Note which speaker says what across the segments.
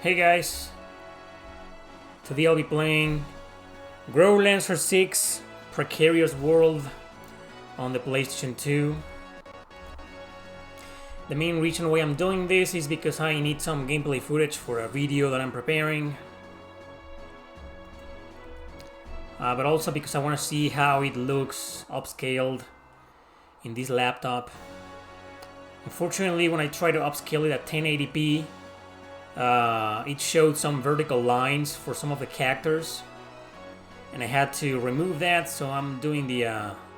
Speaker 1: Hey guys, today I'll be playing Growlanser 6 Precarious World on the PlayStation 2. The main reason why I'm doing this is because I need some gameplay footage for a video that I'm preparing. But also because I want to see how it looks upscaled in this laptop. Unfortunately, when I try to upscale it at 1080p, it showed some vertical lines for some of the characters, and I had to remove that, so I'm doing the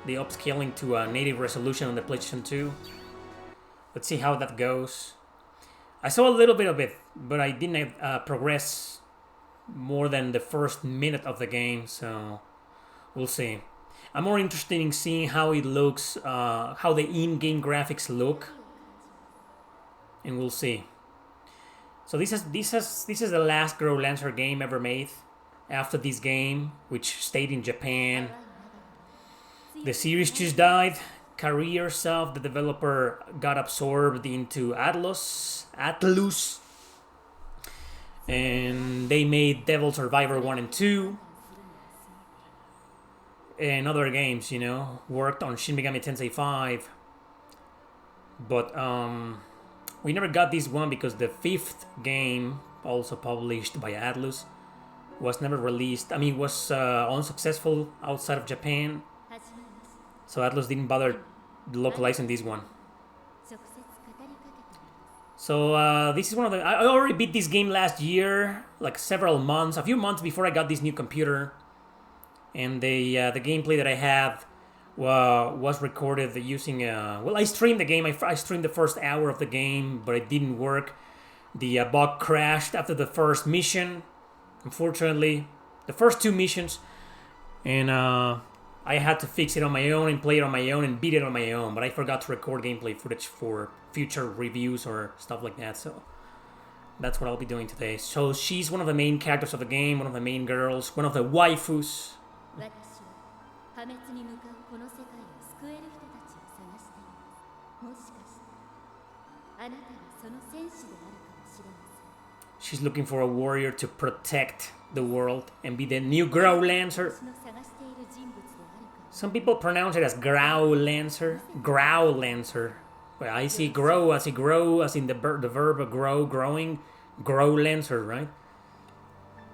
Speaker 1: upscaling to a native resolution on the PlayStation 2. Let's see how that goes. I saw a little bit of it, but I didn't progress more than the first minute of the game, so we'll see. I'm more interested in seeing how it looks, how the in-game graphics look, and we'll see. So this is the last Growlanser game ever made. After this game, which stayed in Japan, the series just died. Precarious, the developer, got absorbed into Atlus, and they made Devil Survivor 1 and 2, and other games. Worked on Shin Megami Tensei 5, but we never got this one because the fifth game, also published by Atlus, was never released. Was unsuccessful outside of Japan, so Atlus didn't bother localizing this one. So this is one of the... I already beat this game last year, like a few months before I got this new computer, and the gameplay that I have was recorded using I streamed the game. I streamed the first hour of the game, but it didn't work. The bug crashed after the first mission, unfortunately, the first two missions, and I had to fix it on my own and play it on my own and beat it on my own, but I forgot to record gameplay footage for future reviews or stuff like that, so that's what I'll be doing today. So she's one of the main characters of the game, one of the main girls, one of the waifus. She's looking for a warrior to protect the world and be the new Growlanser. Some people pronounce it as Growlanser. Growlanser. Well, I see grow as in the verb grow, growing. Growlanser, right?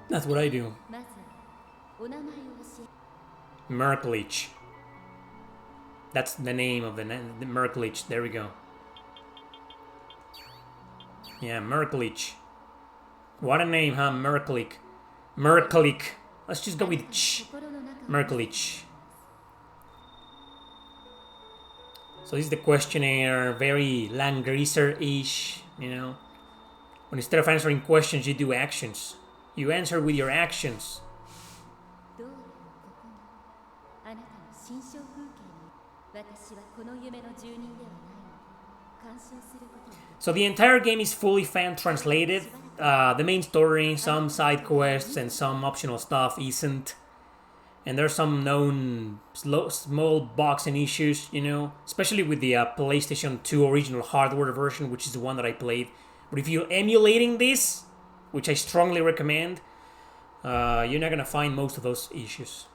Speaker 1: That's what I do. Merklich. That's the name of the Merklich. There we go. Yeah, Merklich. What a name, huh? Merklich. Let's just go with ch. Merklich. So this is the questionnaire, very Langrisser-ish, When instead of answering questions, you do actions. You answer with your actions. So the entire game is fully fan-translated. The main story, some side quests, and some optional stuff isn't. And there's some known small bugs and issues, especially with the PlayStation 2 original hardware version, which is the one that I played. But if you're emulating this, which I strongly recommend, you're not going to find most of those issues.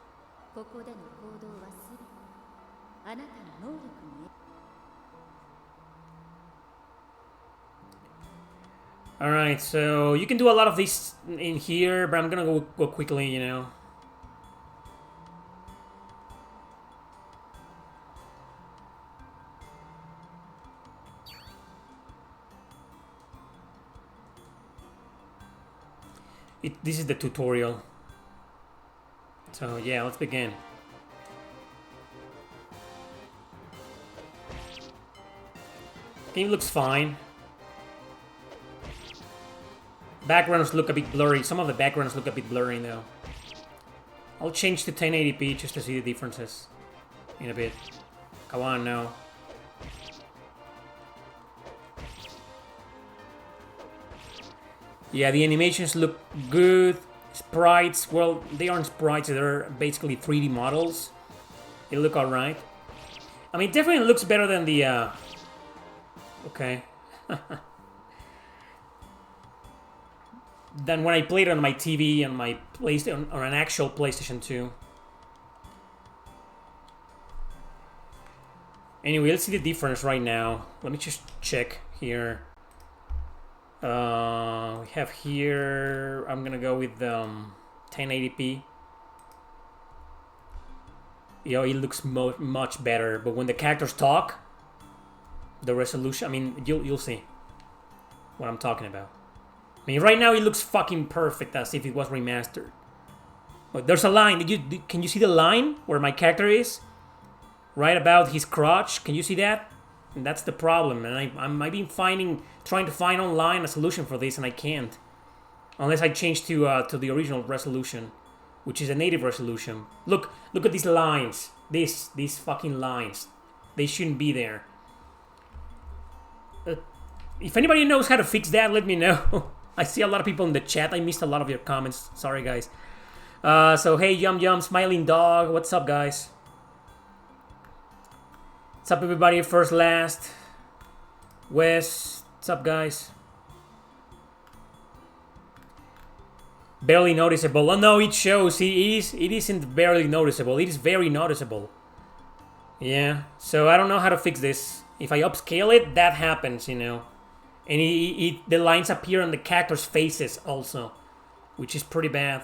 Speaker 1: Alright, so you can do a lot of this in here, but I'm going to go quickly, This is the tutorial. So yeah, let's begin. Game looks fine. Backgrounds look a bit blurry. Some of the backgrounds look a bit blurry though. I'll change to 1080p just to see the differences in a bit. Come on now. Yeah, the animations look good. Sprites, well, they aren't sprites, they're basically 3D models. They look alright. It definitely looks better than the... Okay. than when I played it on my TV and my PlayStation, on an actual PlayStation 2. Anyway, let's see the difference right now. Let me just check here. We have here, I'm gonna go with 1080p. It looks much better, but when the characters talk, the resolution, I mean, you'll see what I'm talking about. I mean, right now it looks fucking perfect, as if it was remastered. But there's a line. Can you see the line where my character is? Right about his crotch. Can you see that? And that's the problem. And I've been trying to find online a solution for this, and I can't, unless I change to the original resolution, which is a native resolution. Look at these lines. These fucking lines. They shouldn't be there. If anybody knows how to fix that, let me know. I see a lot of people in the chat. I missed a lot of your comments. Sorry, guys. So, hey, Yum, Smiling Dog. What's up, guys? What's up, everybody? First, last. Wes. What's up, guys? Barely noticeable. Oh, no, it shows. It isn't barely noticeable. It is very noticeable. Yeah. So, I don't know how to fix this. If I upscale it, that happens, you know. And the lines appear on the characters' faces also, which is pretty bad.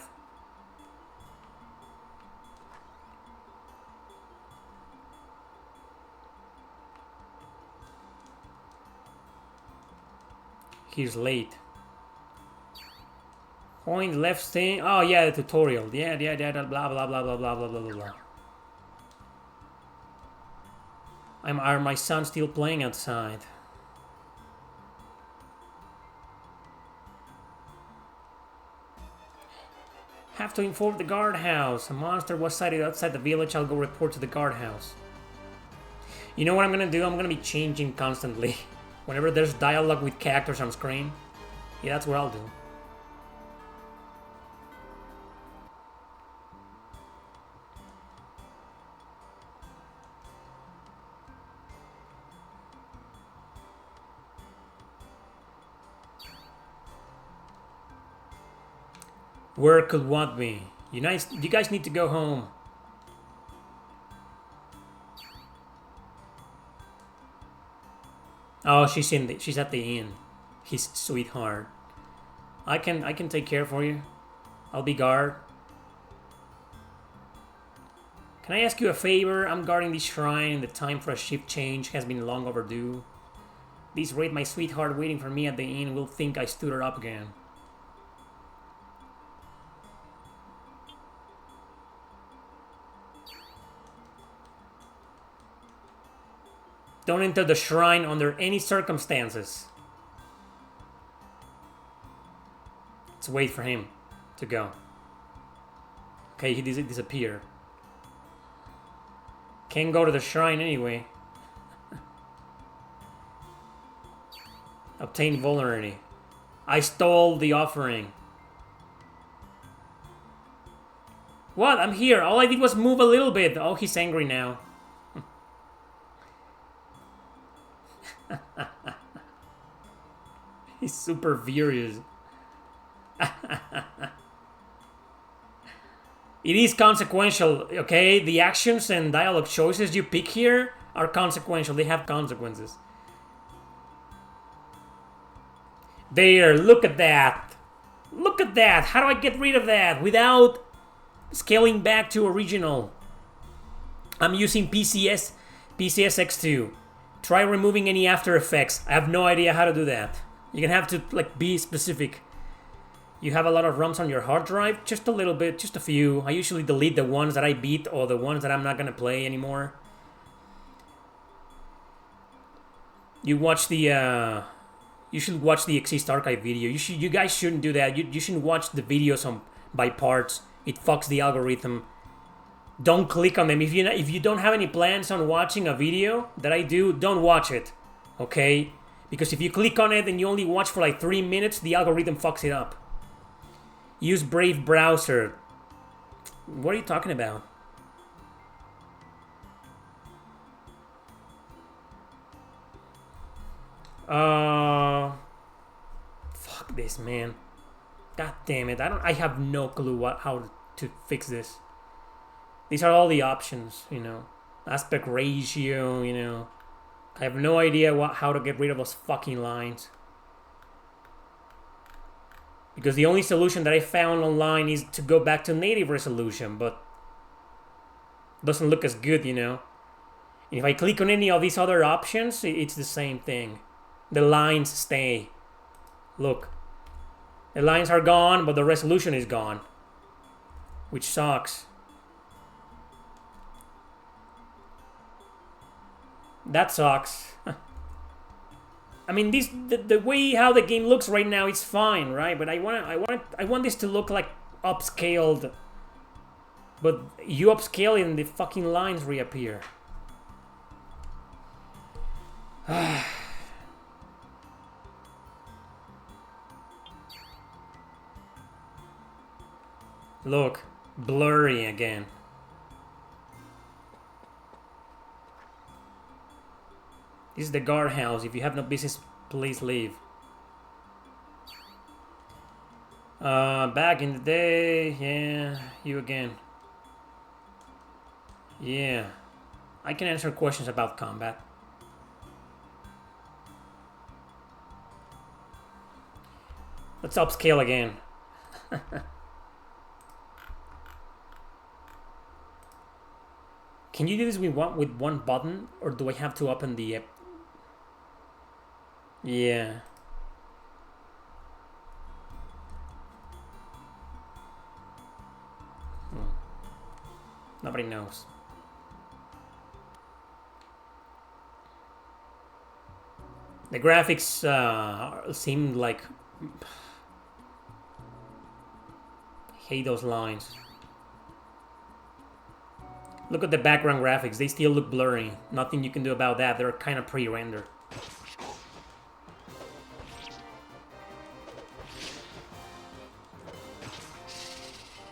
Speaker 1: He's late. Point left thing. Oh yeah, the tutorial. Yeah, blah blah blah blah blah blah blah blah. Are my son still playing outside? Have to inform the guardhouse. A monster was sighted outside the village. I'll go report to the guardhouse. You know what I'm gonna do? I'm gonna be changing constantly. Whenever there's dialogue with characters on screen. Yeah, that's what I'll do. Where could what be? You guys need to go home. Oh, she's at the inn. His sweetheart. I can take care for you. I'll be guard. Can I ask you a favor? I'm guarding this shrine and the time for a shift change has been long overdue. This rate, my sweetheart waiting for me at the inn will think I stood her up again. Don't enter the shrine under any circumstances. Let's wait for him to go. Okay, he disappeared. Can't go to the shrine anyway. Obtain vulnerability. I stole the offering. What? I'm here. All I did was move a little bit. Oh, he's angry now. He's super furious. It is consequential, okay? The actions and dialogue choices you pick here are consequential. They have consequences. There, look at that. Look at that. How do I get rid of that without scaling back to original? I'm using PCS X2. Try removing any After Effects. I have no idea how to do that. You're gonna have to be specific. You have a lot of ROMs on your hard drive? Just a little bit, just a few. I usually delete the ones that I beat or the ones that I'm not gonna play anymore. You watch the you should watch the Exist Archive video. You guys shouldn't do that. You shouldn't watch the videos by parts. It fucks the algorithm. Don't click on them. If you don't have any plans on watching a video that I do, don't watch it. Okay? Because if you click on it and you only watch for like 3 minutes, the algorithm fucks it up. Use Brave Browser. What are you talking about? Fuck this, man. God damn it! I have no clue how to fix this. These are all the options, you know. Aspect ratio, you know. I have no idea how to get rid of those fucking lines. Because the only solution that I found online is to go back to native resolution, but doesn't look as good, you know. If I click on any of these other options, it's the same thing. The lines stay. Look. The lines are gone, but the resolution is gone. Which sucks. That sucks. I mean, the way how the game looks right now, it's fine, right? But I want this to look like upscaled. But you upscale it and the fucking lines reappear. Look, blurry again. This is the guardhouse. If you have no business, please leave. Back in the day, yeah, you again. Yeah, I can answer questions about combat. Let's upscale again. Can you do this with one button, or do I have to open the app? Yeah. Nobody knows. The graphics seem like... I hate those lines. Look at the background graphics. They still look blurry. Nothing you can do about that. They're kind of pre-rendered.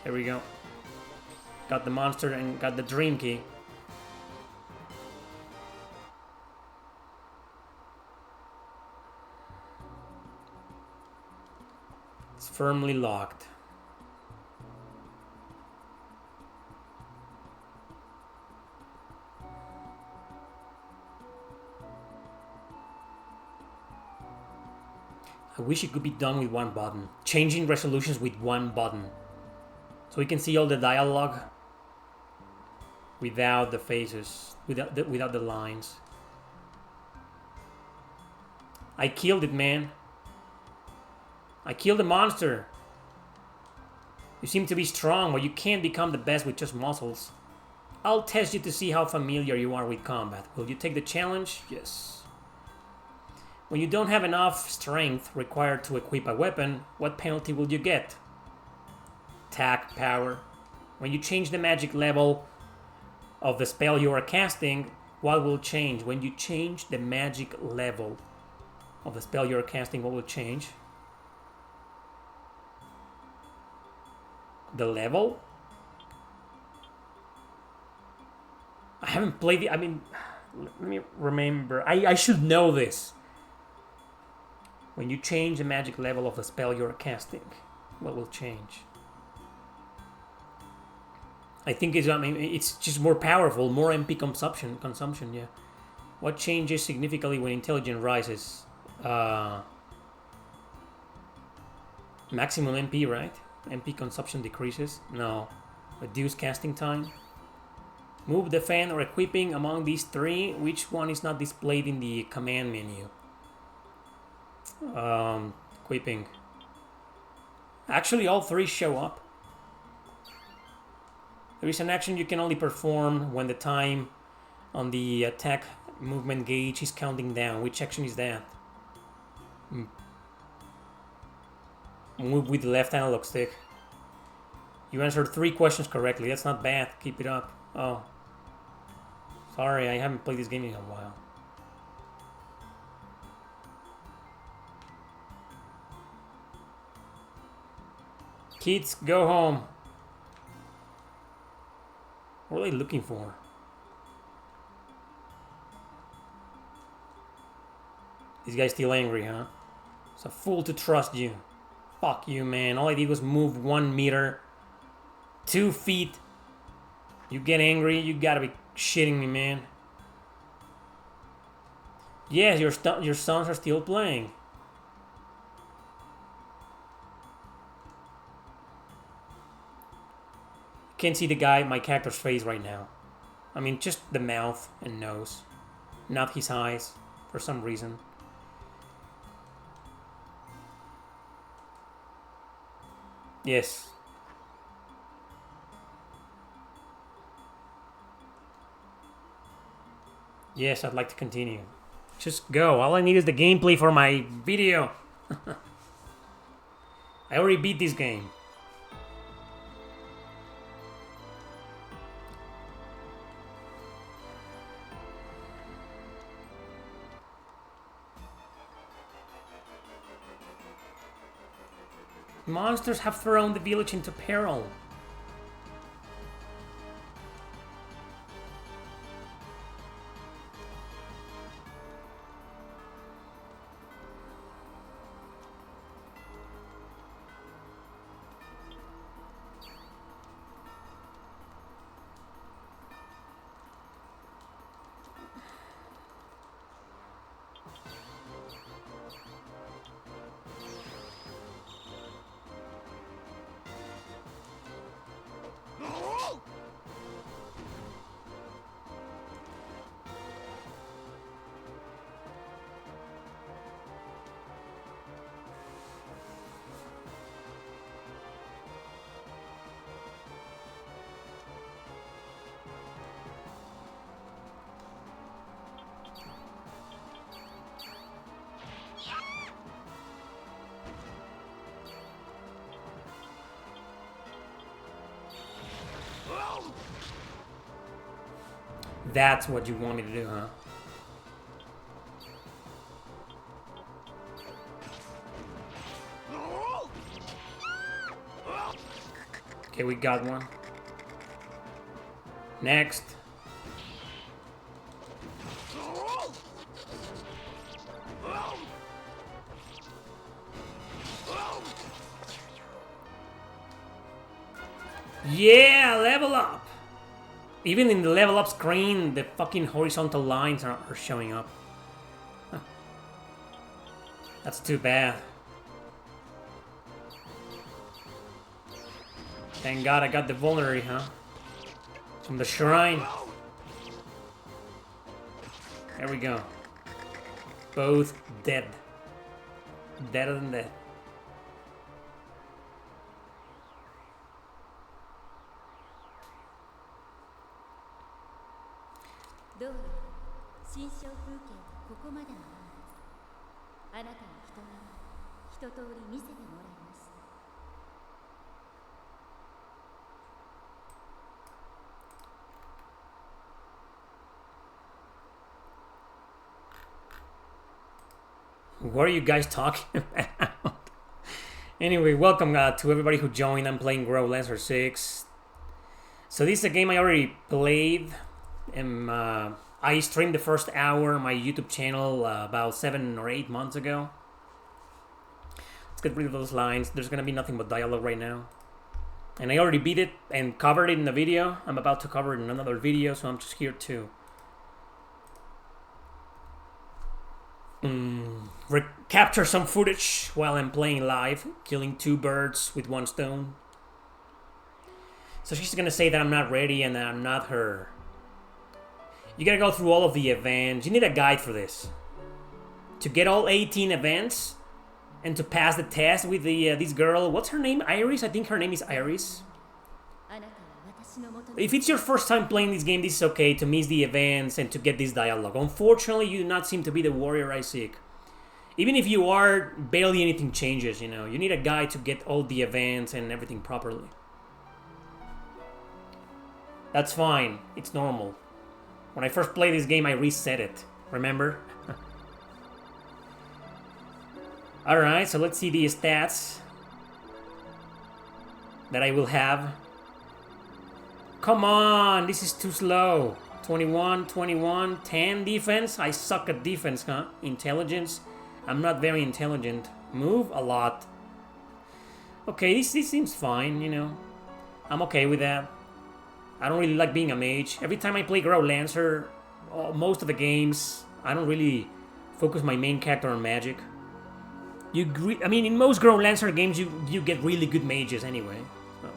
Speaker 1: There we go. Got the monster and got the dream key. It's firmly locked. I wish it could be done with one button. Changing resolutions with one button. So we can see all the dialogue without the faces, without the lines. I killed it, man. I killed the monster. You seem to be strong, but you can't become the best with just muscles. I'll test you to see how familiar you are with combat. Will you take the challenge? Yes. When you don't have enough strength required to equip a weapon, what penalty will you get? Attack power. When you change the magic level of the spell you are casting, what will change? When you change the magic level of the spell you are casting, what will change? The level? I haven't played it. I mean, let me remember. I should know this. When you change the magic level of the spell you're casting, what will change? I think it's just more powerful, more MP consumption, yeah. What changes significantly when intelligence rises? Maximum MP, right? MP consumption decreases? No. Reduce casting time? Move, defend, or equipping among these three. Which one is not displayed in the command menu? Equipping. Actually, all three show up. There is an action you can only perform when the time on the attack movement gauge is counting down. Which action is that? Move with the left analog stick. You answered 3 questions correctly. That's not bad. Keep it up. Oh. Sorry, I haven't played this game in a while. Kids, go home. What are they looking for? This guy's still angry, huh? It's a fool to trust you. Fuck you, man. All I did was move 1 meter. 2 feet. You get angry? You gotta be shitting me, man. Yes, your sons are still playing. Can't see the guy, my character's face right now. I mean, just the mouth and nose. Not his eyes, for some reason. Yes. Yes, I'd like to continue. Just go. All I need is the gameplay for my video. I already beat this game. Monsters have thrown the village into peril. That's what you want me to do, huh? Okay, we got one. Next. Yeah, level up! Even in the level up screen, the fucking horizontal lines are showing up. Huh. That's too bad. Thank God I got the vulnerary, huh? From the shrine. There we go. Both dead. Deader than dead. What are you guys talking about? Anyway, welcome to everybody who joined. I'm playing Growlanser 6. So this is a game I already played. I streamed the first hour on my YouTube channel about 7 or 8 months ago. Let's get rid of those lines. There's gonna be nothing but dialogue right now. And I already beat it and covered it in the video. I'm about to cover it in another video, so I'm just here to capture some footage while I'm playing live, killing 2 birds with 1 stone. So she's gonna say that I'm not ready and that I'm not her. You gotta go through all of the events. You need a guide for this. To get all 18 events and to pass the test with this girl. What's her name? Iris? I think her name is Iris. If it's your first time playing this game, this is okay to miss the events and to get this dialogue. Unfortunately, you do not seem to be the warrior I seek. Even if you are, barely anything changes, you know. You need a guide to get all the events and everything properly. That's fine. It's normal. When I first played this game, I reset it. Remember? Alright, so let's see the stats that I will have. Come on, this is too slow. 21, 21, 10 defense. I suck at defense, huh? Intelligence. I'm not very intelligent. Move a lot. Okay, this seems fine, you know. I'm okay with that. I don't really like being a mage. Every time I play Growlanser, most of the games, I don't really focus my main character on magic. I mean, in most Growlanser games, you get really good mages anyway. So.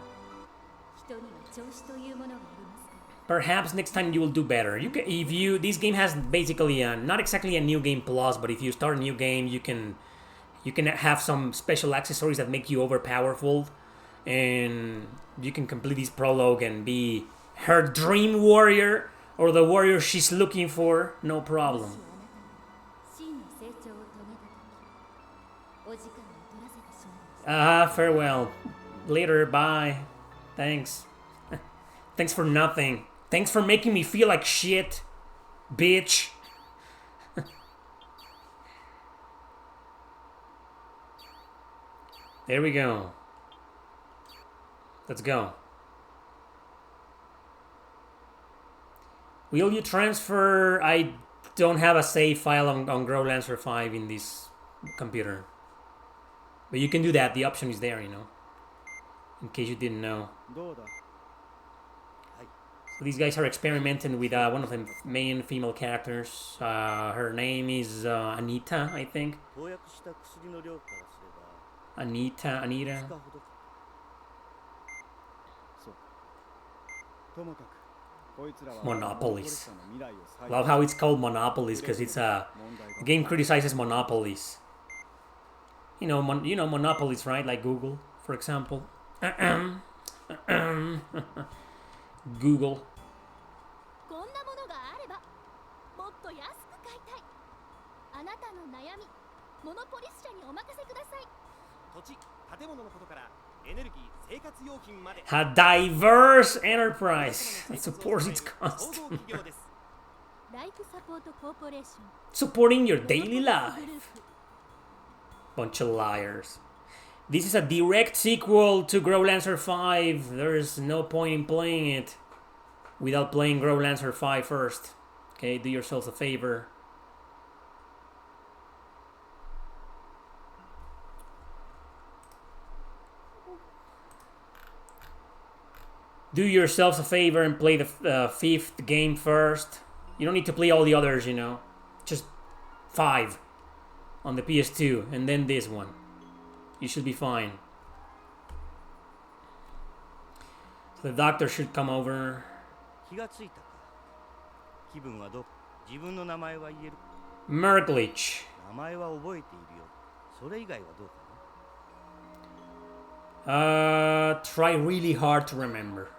Speaker 1: Perhaps next time you will do better. This game has basically not exactly a new game plus, but if you start a new game, you can have some special accessories that make you overpowerful, and you can complete this prologue and be her dream warrior or the warrior she's looking for, no problem. Farewell. Later, bye. Thanks. Thanks for nothing. Thanks for making me feel like shit, bitch. There we go. Let's go. Will you transfer? I don't have a save file on Growlanser 5 in this computer. But you can do that. The option is there, you know. In case you didn't know. So these guys are experimenting with one of the main female characters. Her name is Anita, I think. Anita. Monopolies. Love how it's called Monopolies because it's the game criticizes monopolies. You know monopolies, right? Like Google, for example. Google. A diverse enterprise that supports its customers. Supporting your daily life. Bunch of liars. This is a direct sequel to Growlanser 5. There's no point in playing it without playing Growlanser 5 first. Okay, do yourselves a favor. Do yourselves a favor and play the 5th game first. You don't need to play all the others, you know. Just 5 on the PS2 and then this one. You should be fine. So the doctor should come over. Merklich. Try really hard to remember.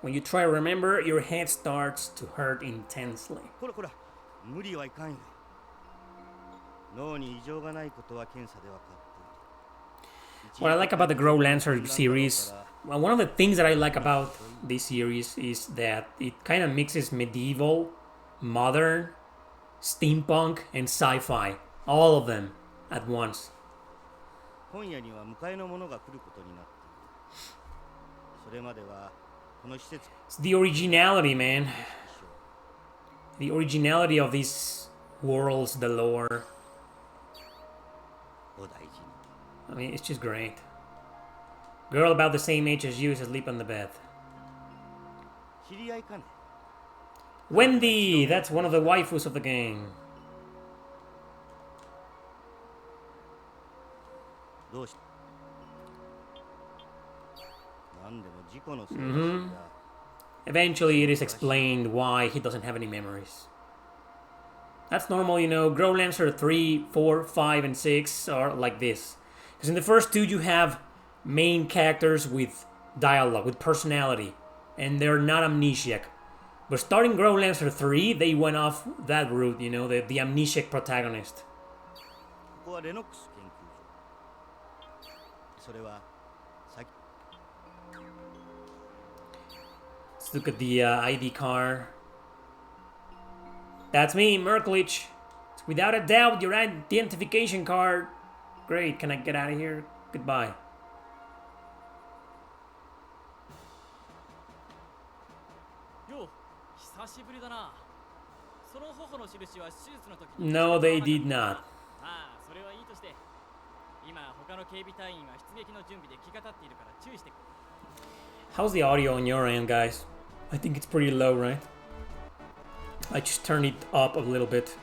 Speaker 1: When you try to remember, your head starts to hurt intensely. What I like about the Growlanser series, well, one of the things that I like about this series is that it kind of mixes medieval, modern, steampunk, and sci-fi. All of them at once. It's the originality, man. The originality of these worlds, the lore. I mean, it's just great. Girl about the same age as you is asleep on the bed. Wendy! That's one of the waifus of the game. Eventually it is explained why he doesn't have any memories. That's normal, you know. Growlanser 3, 4, 5, and 6 are like this. Because in the first two you have main characters with dialogue, with personality. And they're not amnesiac. But starting Growlanser 3, they went off that route, you know, the amnesiac protagonist. Let's look at the ID card. That's me, Merklich. It's without a doubt your identification card. Great, can I get out of here? Goodbye. No, they did not. How's the audio on your end, guys? I think it's pretty low, right? I just turned it up a little bit.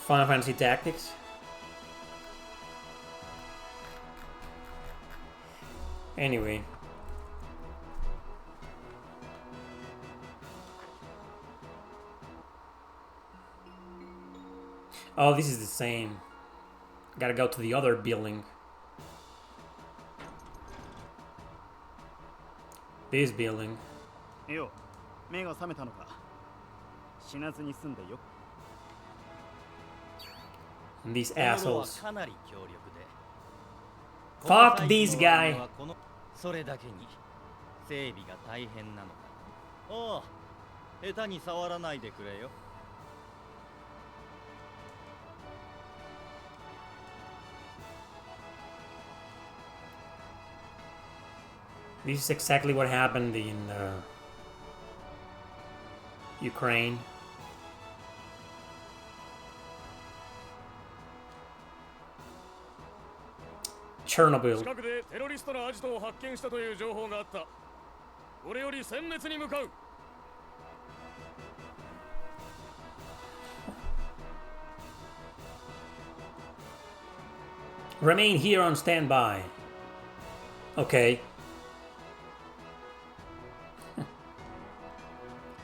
Speaker 1: Final Fantasy Tactics. Anyway. Oh, this is the same. Gotta go to the other building. This building. And these assholes. Fuck this guy. This is exactly what happened in Ukraine. Chernobyl. Remain here on standby. Okay.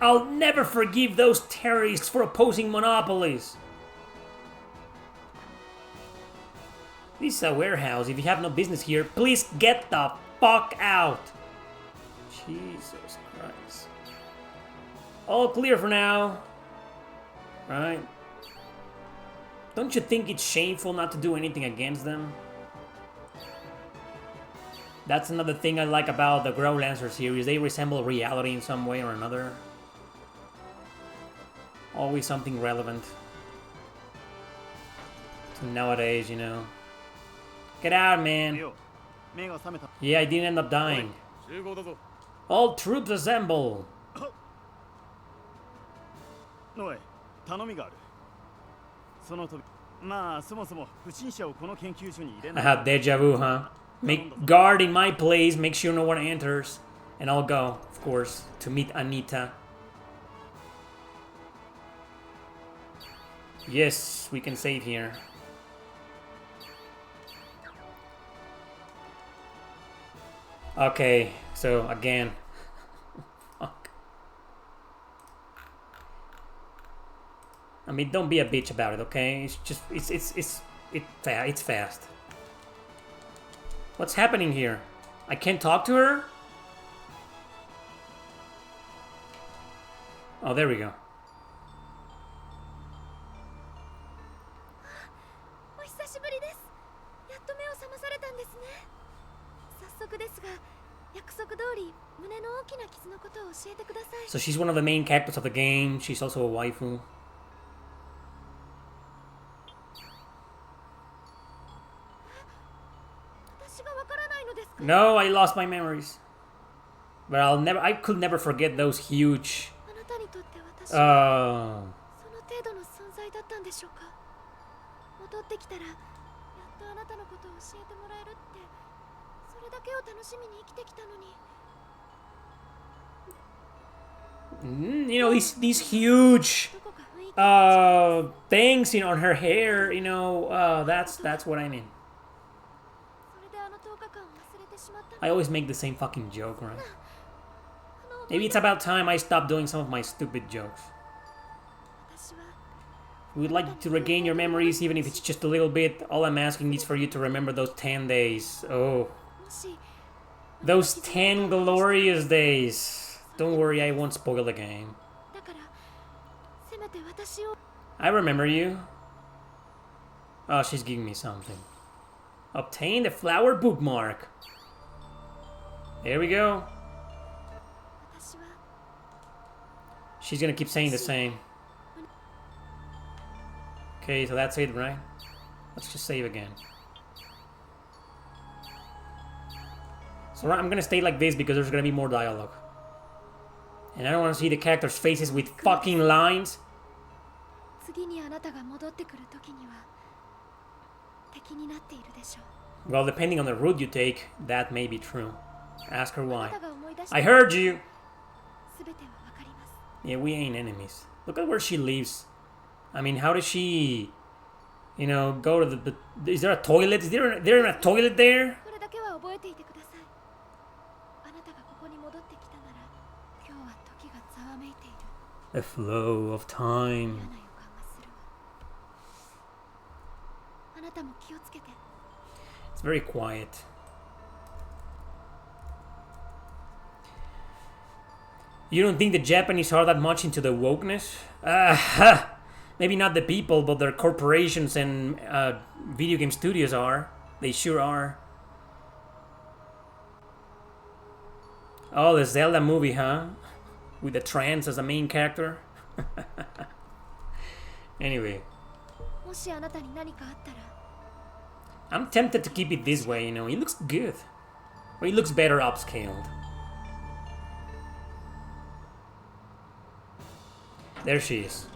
Speaker 1: I'll never forgive those terrorists for opposing monopolies. This is a warehouse. If you have no business here, please get the fuck out. Jesus Christ. All clear for now. Right? Don't you think it's shameful not to do anything against them? That's another thing I like about the Growlanser series. They resemble reality in some way or another. Always something relevant to nowadays, you know. Get out, man. Yeah, I didn't end up dying. All troops assemble. I have deja vu, huh? Make guard in my place, make sure no one enters. And I'll go, of course, to meet Anita. Yes, we can save here. Okay, so again. Fuck. I mean, don't be a bitch about it, okay? It's just it's fast. What's happening here? I can't talk to her? Oh, there we go. So she's one of the main characters of the game. She's also a waifu. No, I lost my memories. But I could never forget those huge... You know, these huge things, you know, on her hair, you know, that's what I mean. I always make the same fucking joke, right? Maybe it's about time I stop doing some of my stupid jokes. We'd like to regain your memories, even if it's just a little bit. All I'm asking is for you to remember those 10 days. Oh. Those 10 glorious days. Don't worry, I won't spoil the game. I remember you. Oh, she's giving me something. Obtain the flower bookmark. There we go. She's gonna keep saying the same. Okay, so that's it, right? Let's just save again. So I'm gonna stay like this because there's gonna be more dialogue. And I don't want to see the characters' faces with fucking lines. Well, depending on the route you take, that may be true. Ask her why. I heard you! Yeah, we ain't enemies. Look at where she lives. I mean, how does she... You know, go to the... Is there a toilet? Is there a toilet there? The flow of time. It's very quiet. You don't think the Japanese are that much into the wokeness? Maybe not the people, but their corporations and video game studios are. They sure are. Oh, the Zelda movie, huh? With the trans as the main character? Anyway. I'm tempted to keep it this way, you know. It looks good. Or it looks better upscaled. There she is.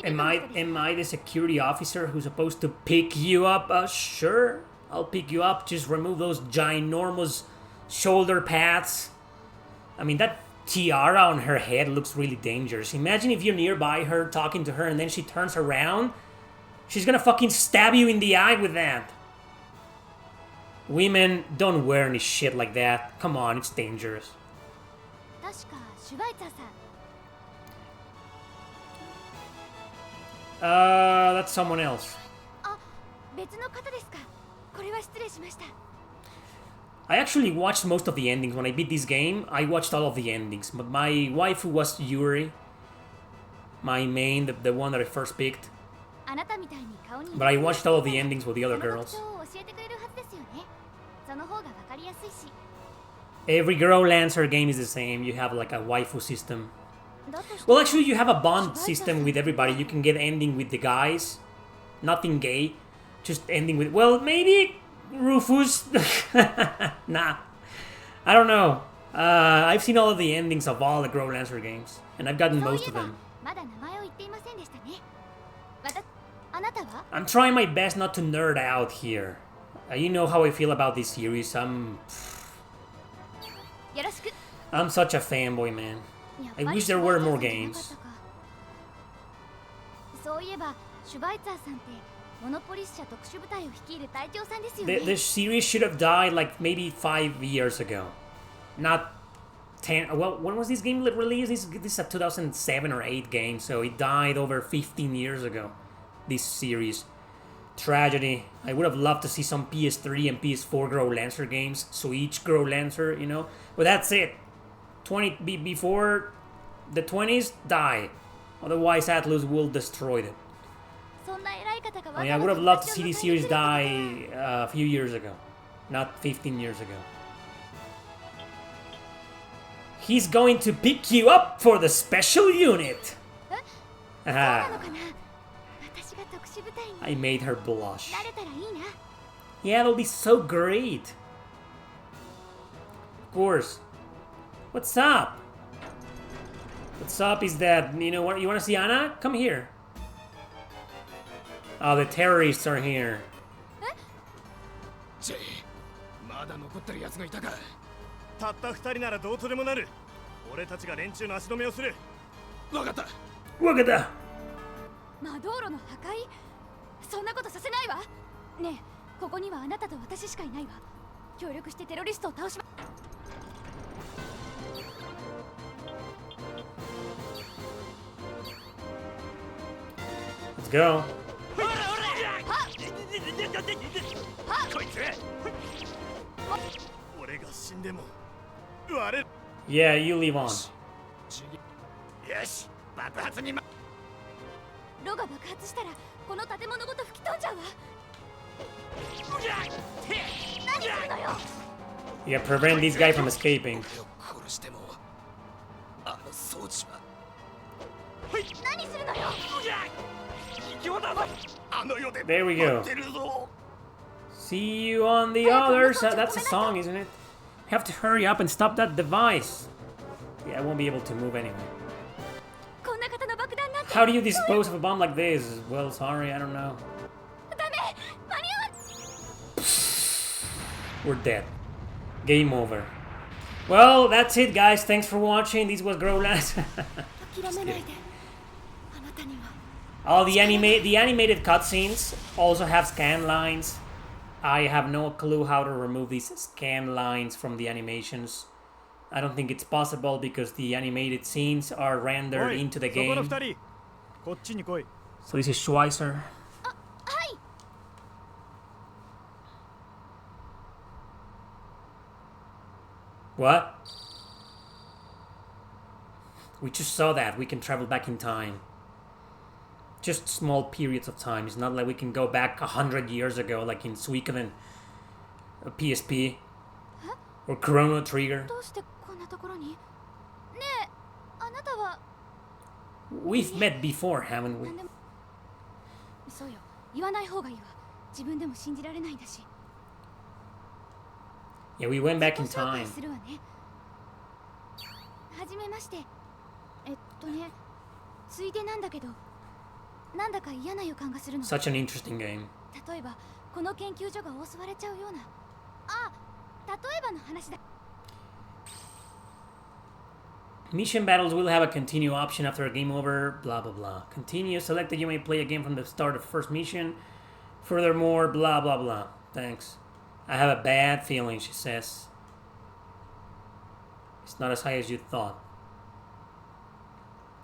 Speaker 1: Am I the security officer who's supposed to pick you up? Sure, I'll pick you up. Just remove those ginormous shoulder pads. I mean, that tiara on her head looks really dangerous. Imagine if you're nearby her, talking to her, and then she turns around. She's gonna fucking stab you in the eye with that. Women, don't wear any shit like that. Come on, it's dangerous. That's someone else. I actually watched most of the endings. When I beat this game, I watched all of the endings. But my waifu was Yuri. My main, the one that I first picked. But I watched all of the endings with the other girls. Every Growlanser game is the same. You have like a waifu system. Well, actually, you have a bond system with everybody. You can get ending with the guys. Nothing gay. Just ending with... Well, maybe Rufus. Nah. I don't know. I've seen all of the endings of all the Growlancer games. And I've gotten most of them. I'm trying my best not to nerd out here. You know how I feel about this series. I'm such a fanboy, man. I wish there were more games. The series should have died like maybe 5 years ago. Not 10. Well, when was this game released? This is a 2007 or 8 game, so it died over 15 years ago. This series. Tragedy. I would have loved to see some PS3 and PS4 Growlancer games. So each Growlancer, you know. But that's it. Before the 20s, die. Otherwise, Atlus will destroy it. I mean, I would have loved to see this series die a few years ago. Not 15 years ago. He's going to pick you up for the special unit. I made her blush. Yeah, that'll be so great. Of course. What's up? What's up is that, you know what, you want to see Anna? Come here. Oh, the terrorists are here. Wagata! Let's go. Yeah, you leave on. Yeah, prevent these guys from escaping. There we go. See you on the other side. That's a song, isn't it? Have to hurry up and stop that device. Yeah, I won't be able to move anyway. How do you dispose of a bomb like this? Well, sorry, I don't know. We're dead. Game over. Well, that's it, guys. Thanks for watching. This was Growlanser. Oh, the animated cutscenes also have scan lines. I have no clue how to remove these scan lines from the animations. I don't think it's possible because the animated scenes are rendered into the game. So this is Schweizer. What? We just saw that. We can travel back in time. Just small periods of time. It's not like we can go back 100 years ago, like in Suikoden, PSP, or Chrono Trigger. We've met before, haven't we? Yeah, we went back in time. Such an interesting game. Mission battles will have a continue option after a game over, blah blah blah. Continue, selected, you may play a game from the start of first mission. Furthermore, blah blah blah. Thanks. I have a bad feeling, she says. It's not as high as you thought.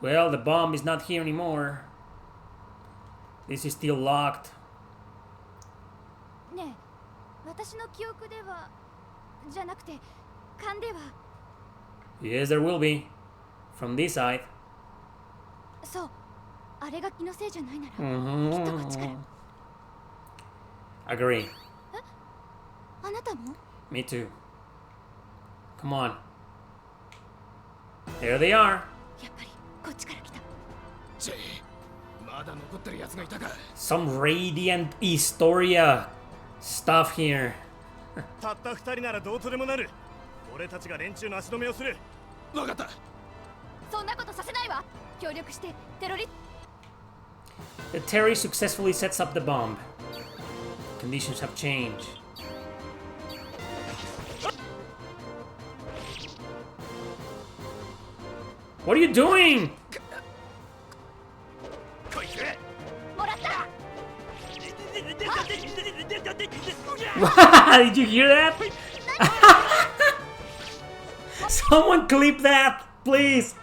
Speaker 1: Well, the bomb is not here anymore. This is still locked. Yes, there will be. From this side. Agree. Me too. Come on. There they are. Some Radiant Historia stuff here. The Terry successfully sets up the bomb. Conditions have changed. What are you doing? Did you hear that? Someone clip that, please.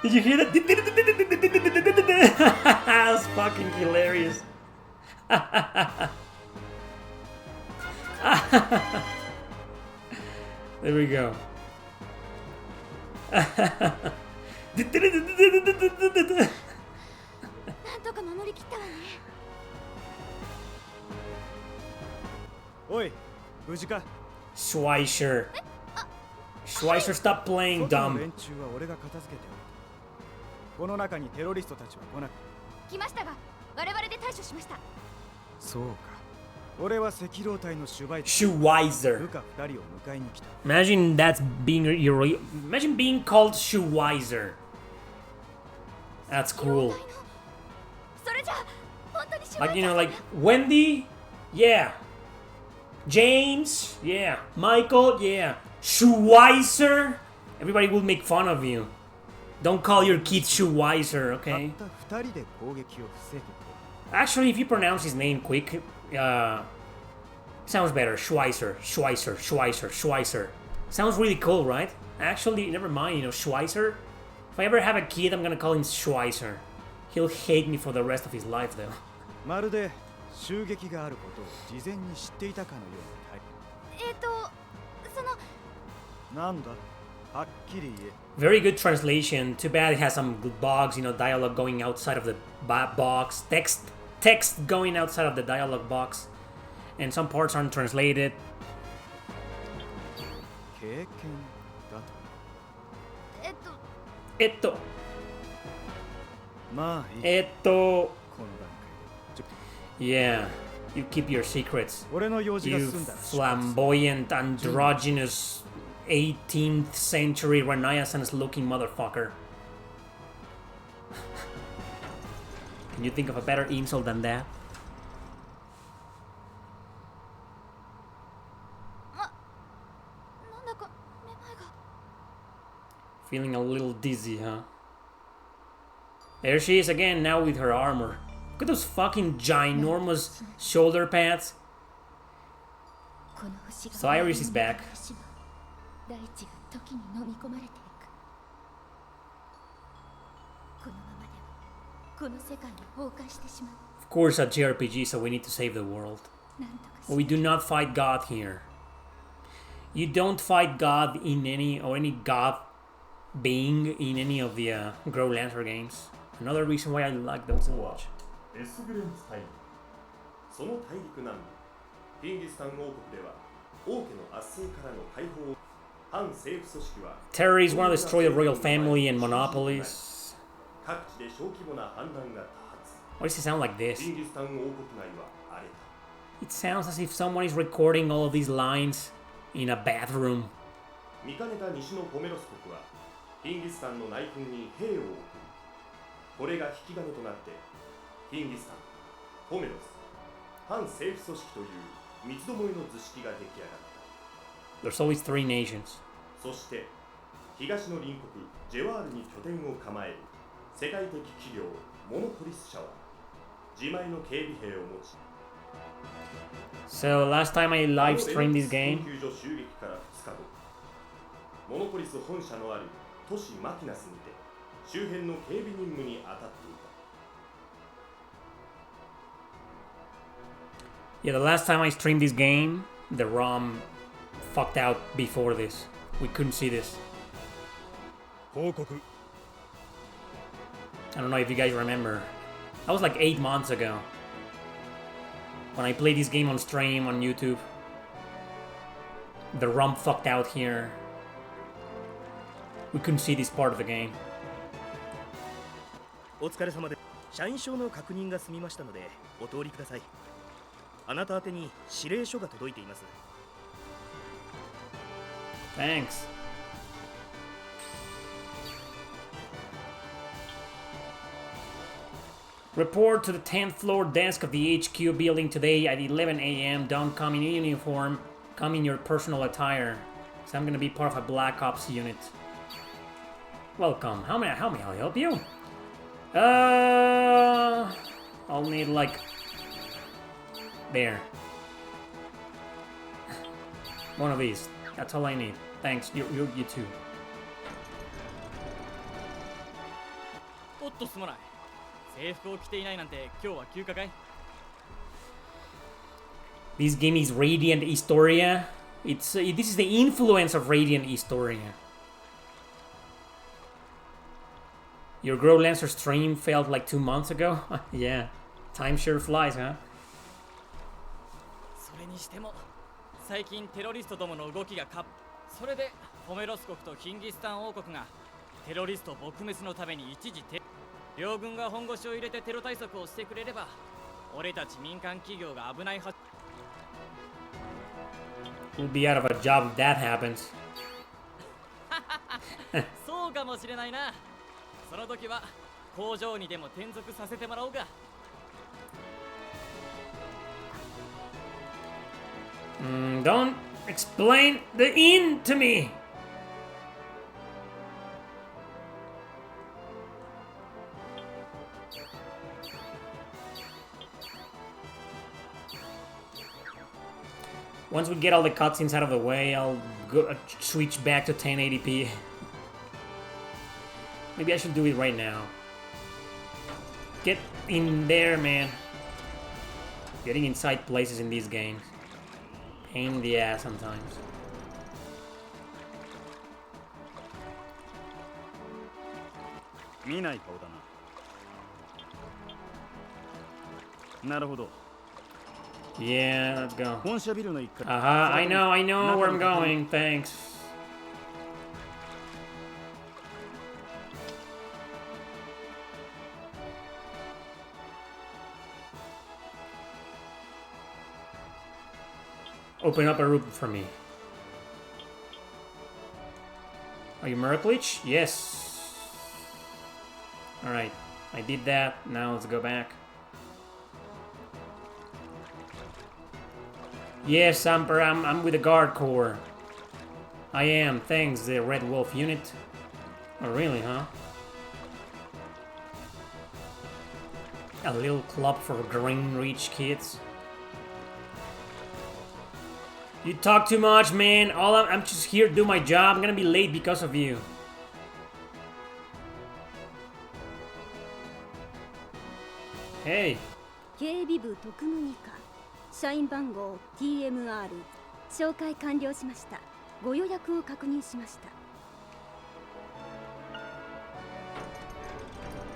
Speaker 1: Did you hear that? That's fucking hilarious. There we go. Schweizer. Schweizer, stop playing dumb. Schweizer. Imagine that's being imagine being called Schweizer. That's cool. Like, you know, like Wendy, yeah. James, yeah. Michael, yeah. Schweizer, everybody will make fun of you. Don't call your kids Schweizer, okay? Actually, if you pronounce his name quick, sounds better. Schweizer, Schweizer, Schweizer, Schweizer. Sounds really cool, right? Actually, never mind, you know, Schweizer. If I ever have a kid, I'm gonna call him Schweizer. He'll hate me for the rest of his life, though. Very good translation. Too bad it has some bugs, you know, dialogue going outside of the box. Text going outside of the dialogue box. And some parts aren't translated. Yeah, you keep your secrets. You flamboyant, androgynous, 18th century Renaissance looking motherfucker. Can you think of a better insult than that? Feeling a little dizzy, huh? There she is again, now with her armor. Look at those fucking ginormous shoulder pads. So Iris is back. Of course, a JRPG, so we need to save the world. But we do not fight God here. You don't fight God in any God being in any of the Growlanser games. Another reason why I like them so much. Terrorists want to destroy the royal family and monopolies. Why does it sound like this? It sounds as if someone is recording all of these lines in a bathroom. There's always 3 nations. So last time I live streamed this game, yeah, the last time I streamed this game, the ROM fucked out before this. We couldn't see this. I don't know if you guys remember. That was like 8 months ago. When I played this game on stream on YouTube. The ROM fucked out here. We couldn't see this part of the game. Thanks. Report to the 10th floor desk of the HQ building today at 11 a.m. Don't come in uniform. Come in your personal attire. So I'm gonna be part of a Black Ops unit. Welcome. How may I help you? I'll need like there. One of these. That's all I need. Thanks. You too. This game is Radiant Historia. This is the influence of Radiant Historia. Your Growlanser stream failed like 2 months ago? Yeah. Time sure flies, huh?
Speaker 2: 最近テロリストどもの動きがそれでホメロス国とキンギスタン王国がテロリスト撲滅のために一時両軍が本腰を入れてテロ対策をしてくれれば俺たち民間企業が危ないは
Speaker 1: We'll be out of a job if that happens.
Speaker 2: そうかもしれないな。その時は工場にでも転属させてもらおうか。
Speaker 1: Don't explain the in to me. Once we get all the cutscenes out of the way, I'll switch back to 1080p. Maybe I should do it right now. Get in there, man. Getting inside places in these games. Pain in the ass sometimes. Yeah, let's go. I know where I'm going, thanks. Open up a room for me. Are you Mirror Bleach? Yes. Alright, I did that. Now let's go back. Yes, I'm with the Guard Corps. I am, thanks, the Red Wolf unit. Oh, really, huh? A little club for green rich kids. You talk too much, man. I'm just here to do my job. I'm gonna be late because of you. Hey.
Speaker 3: 警備部特務以下社員番号 TMR 紹介完了しました。ご予約を確認しました。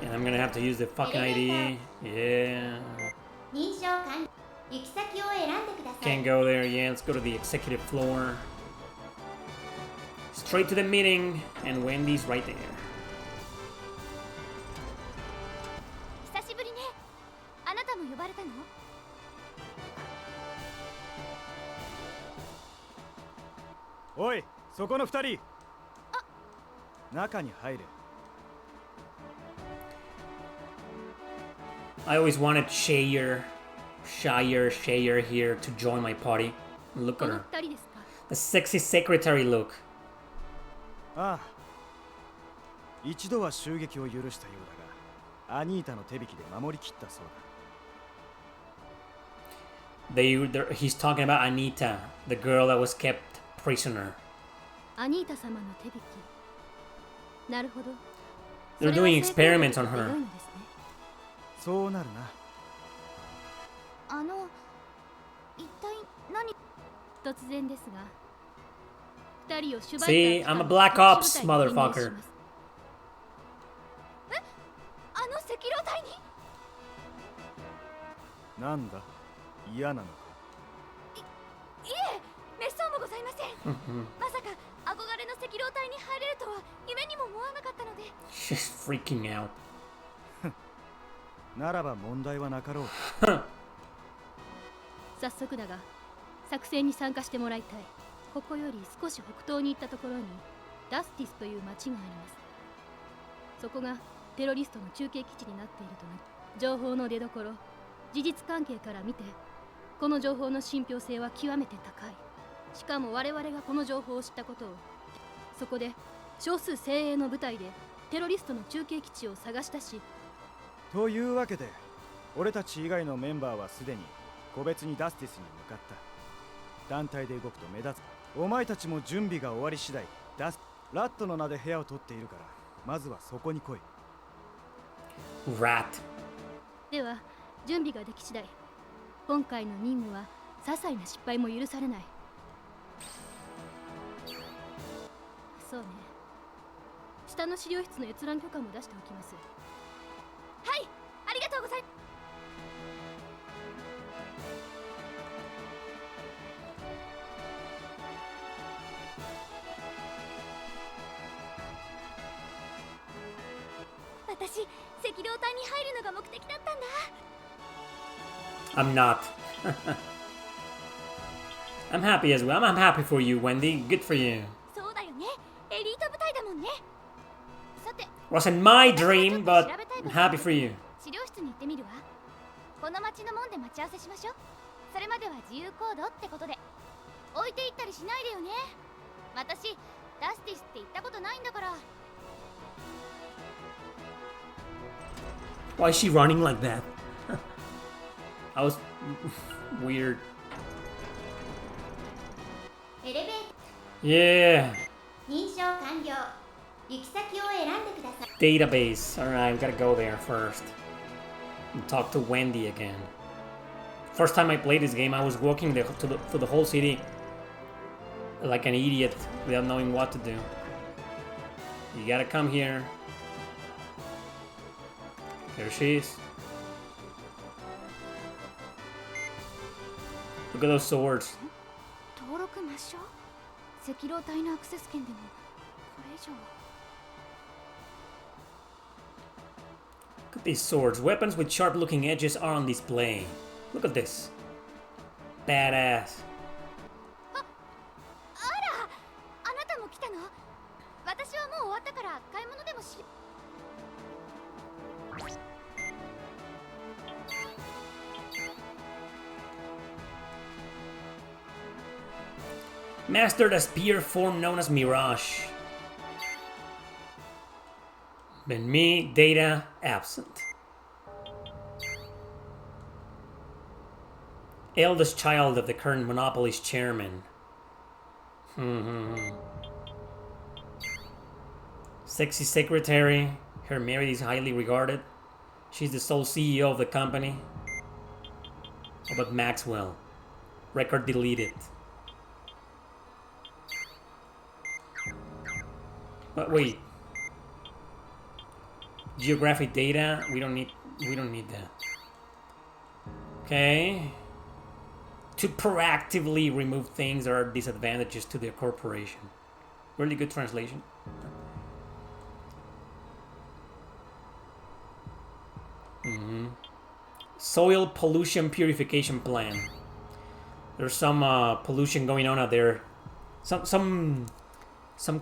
Speaker 1: And I'm gonna have to use the fucking ID. Yeah.
Speaker 4: 認証完了。行き先を選んでください。
Speaker 1: Can't go there. Yeah, let's go to the executive floor. Straight to the meeting, and Wendy's right there.
Speaker 3: 久しぶりね。あなたも呼ばれたの？
Speaker 5: おい、そこの二人。中に入れ。
Speaker 1: I always wanted Shire here to join my party. Look
Speaker 3: こ
Speaker 1: at
Speaker 3: の
Speaker 1: her.
Speaker 3: 二人ですか？
Speaker 1: The sexy secretary look.
Speaker 5: ああ。一度は襲撃を許したようだが、アニータの手引きで守り切ったそうだ。
Speaker 1: He's talking about Anita, the girl that was kept prisoner.
Speaker 3: アニータ様の手引き。なるほど。
Speaker 1: They're doing experiments on her.
Speaker 5: そうなるな。
Speaker 3: 一体何？突然ですが、二人をシュバイ
Speaker 1: See,
Speaker 3: ザー
Speaker 1: I'm a Black Ops motherfucker.
Speaker 3: あの赤狼隊に？
Speaker 5: なんだ、嫌なのか。
Speaker 3: いえ、めっそうもございません。まさか憧れの赤狼隊に入れるとは夢にも思わなかったので。
Speaker 1: She's freaking out.
Speaker 5: ならば問題はなかろう。
Speaker 3: 早速だが、作戦に参加してもらいたい。ここより少し北東に行ったところにダスティスという町があります。そこがテロリストの中継基地になっているとな。情報の出どころ、事実関係から見て、この情報の信憑性は極めて高い。しかも我々がこの情報を知ったことを、そこで少数精鋭の部隊でテロリストの中継基地を探し出し。
Speaker 5: というわけで、俺たち以外のメンバーはすでに個別にダスティスに向かった。団体で動くと目立つ。お前たちも準備が終わり次第、ラットの名で部屋を取っているから、まずはそこに来い。
Speaker 1: Rat.
Speaker 3: では、準備ができ次第、今回の任務は些細な失敗も許されない。そうね。下の資料室の閲覧許可も出しておきます。はい、ありがとうございます。私、赤狼隊に入るのが目的だったんだ。
Speaker 1: I'm not. I'm happy as well. I'm happy for you, Wendy. Good for you.
Speaker 3: そうだよね。エリート部隊だもんね。さて、
Speaker 1: Wasn't my dream, but I'm happy for you.
Speaker 3: 資料室に行ってみるわ。この町の門で待ち合わせしましょう。それまでは自由行動ってことで。置いていったりしないでよね。私、ダスティスって言ったことないんだから。
Speaker 1: Why is she running like that? That was weird.
Speaker 4: エレベー
Speaker 1: Yeah.
Speaker 4: 認証完了。行き先を選んでください。
Speaker 1: Database. Alright, we gotta go there first. And talk to Wendy again. First time I played this game, I was walking to the whole city like an idiot without knowing what to do. You gotta come here. Here she is. Look at those swords.
Speaker 3: 登録抹消？赤狼隊のアクセス権でもこれ以上。
Speaker 1: Look at these swords. Weapons with sharp-looking edges are on display. Look at this. Badass.
Speaker 3: わったから買い物でもし。
Speaker 1: Mastered a spear form known as Mirage. Been me, data absent. Eldest child of the current monopolist chairman. Sexy secretary. Her merit is highly regarded. She's the sole CEO of the company. How about Maxwell? Record deleted. But wait. Geographic data. We don't need that. Okay. To proactively remove things that are disadvantages to their corporation. Really good translation. Soil pollution purification plan. There's some pollution going on out there. Some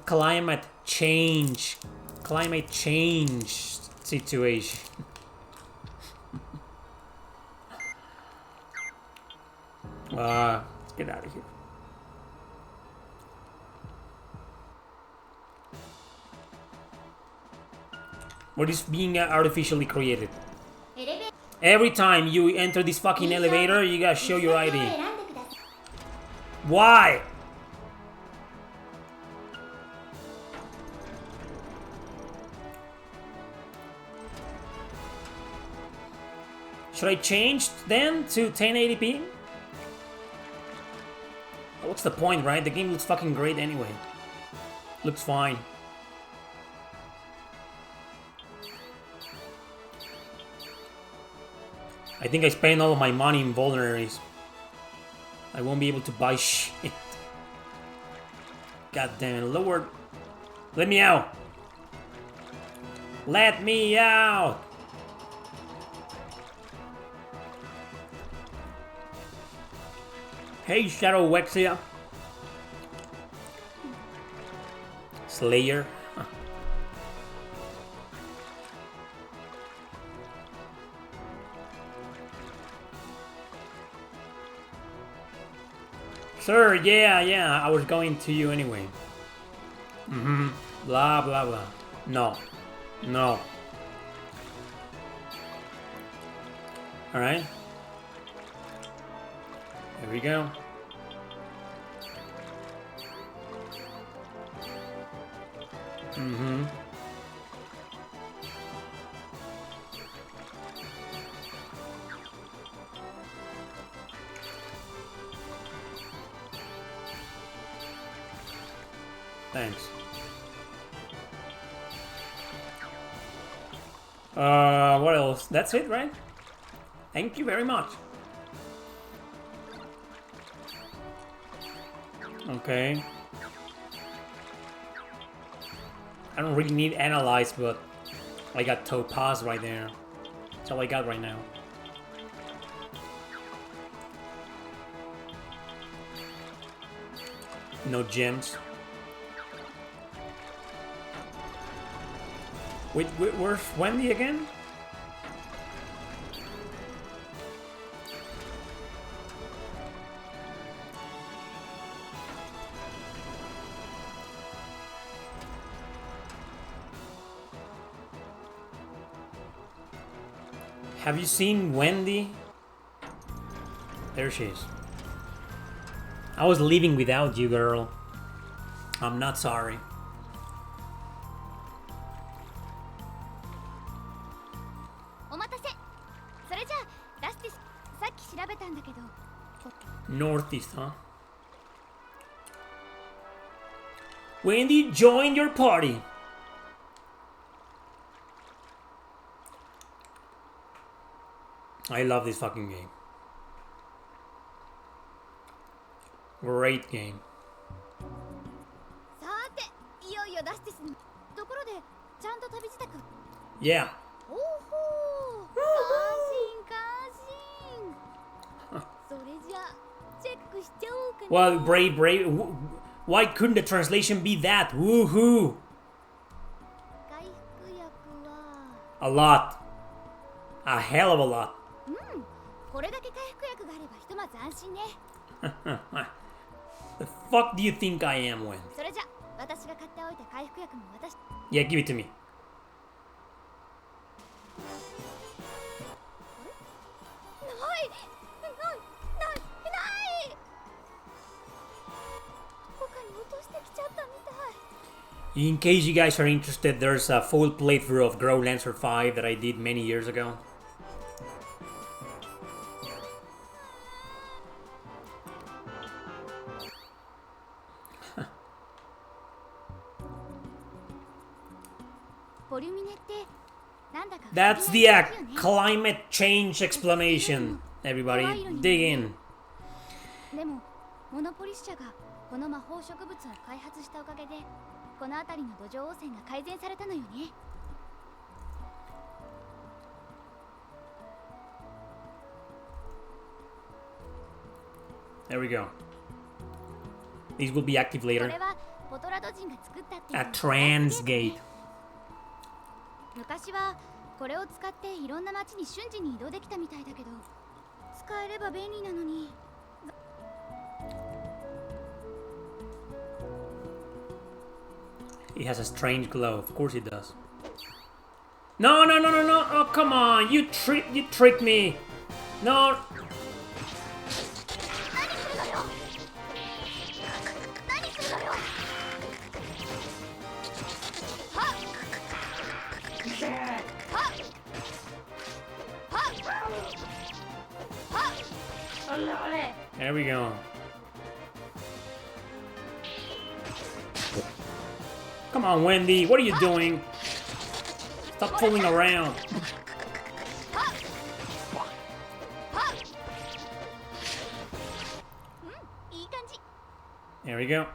Speaker 1: climate change situation. Let's get out of here. What is being artificially created? Every time you enter this fucking elevator, you gotta show your ID. Why? Should I change then to 1080p? What's the point, right? The game looks fucking great anyway. Looks fine. I think I spent all of my money in vulneraries. I won't be able to buy shit. God damn it, Lord. Let me out. Let me out. Hey, Shadow Wexia. Slayer. Huh. Sir, yeah, I was going to you anyway. Blah, blah, blah. No. Alright. There we go. Thanks. What else? That's it, right? Thank you very much. Okay. I don't really need analyze, but I got Topaz right there. That's all I got right now. No gems. Wait, where's Wendy again? Have you seen Wendy? There she is. I was leaving without you, girl. I'm not sorry. Northeast, huh? Wendy, join your party. I love this fucking game. Great game. Yeah. Well, brave. Why couldn't the translation be that? Woohoo! A lot. A hell of a lot.
Speaker 3: これだけ回復薬があればひとまず安心ね。
Speaker 1: The fuck do you think I am, Wendy?
Speaker 3: それじゃ私が買っておいた回復薬も私。
Speaker 1: Yeah, give it to me.
Speaker 3: ないどこかに落としてきちゃったみたい。
Speaker 1: In case you guys are interested, there's a full playthrough of Growlanser 5 that I did many years ago. That's the climate change explanation. Everybody, dig in.
Speaker 3: でもモノポリス社がこの魔法植物を開発したおかげでこの辺りの土壌汚染が改善されたのよね。
Speaker 1: There we go. These will be active
Speaker 3: こ
Speaker 1: later.
Speaker 3: れはポトラド人が作ったっていう
Speaker 1: A trans gate.
Speaker 3: 昔はこれを使っていろんな街に瞬時に移動できたみたいだけど使えれば便利なのに。
Speaker 1: It has a strange glow. Of course it does. No, no, no, no, no. Oh, come on. You tricked me. No. There we go. Come on, Wendy. What are you doing? Stop fooling around. There we go.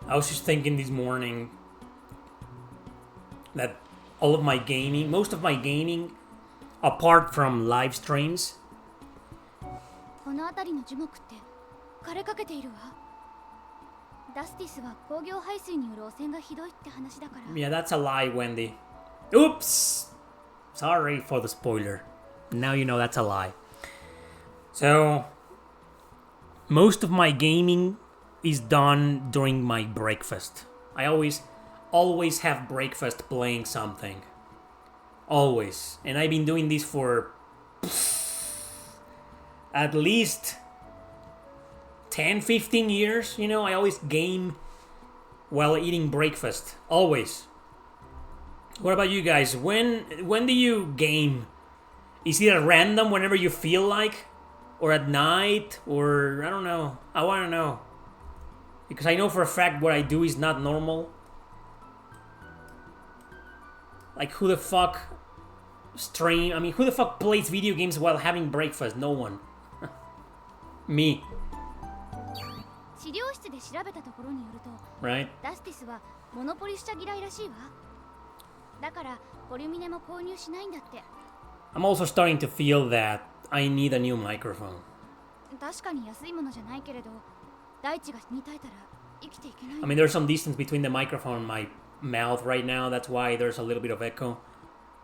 Speaker 1: I was just thinking this morning that all of my gaming, most of my gaming, apart from live streams,
Speaker 3: この辺りの樹木って枯れかけているわ。ダスティスは工業排水による汚染がひどいって話だから。
Speaker 1: yeah, that's a lie, Wendy. Oops! Sorry for the spoiler. Now you know that's a lie. So, most of my gaming is done during my breakfast. I always have breakfast playing something. Always. And I've been doing this for at least 10-15 years. You know, I always game while eating breakfast. Always. What about you guys? When do you game? Is it at random whenever you feel like? Or at night? Or I don't know. I want to know. Because I know for a fact what I do is not normal. Like, who the fuck who the fuck plays video games while having breakfast? No one. Me.
Speaker 3: 資料室で調べたところによると、
Speaker 1: Right?
Speaker 3: ダスティスはモノポリス社嫌いらしいわ。だからポリミネも購入しないんだって。
Speaker 1: I'm also starting to feel that I need a new microphone.
Speaker 3: 確かに安いものじゃないけれど、大地が死に絶えたら生きていけない。
Speaker 1: I mean, there's some distance between the microphone and my mouth right now. That's why there's a little bit of echo.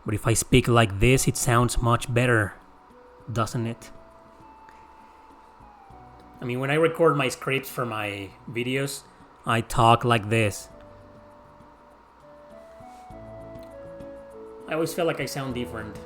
Speaker 1: But if I speak like this, it sounds much better, doesn't it? I mean, when I record my scripts for my videos, I talk like this. I always feel like I sound different.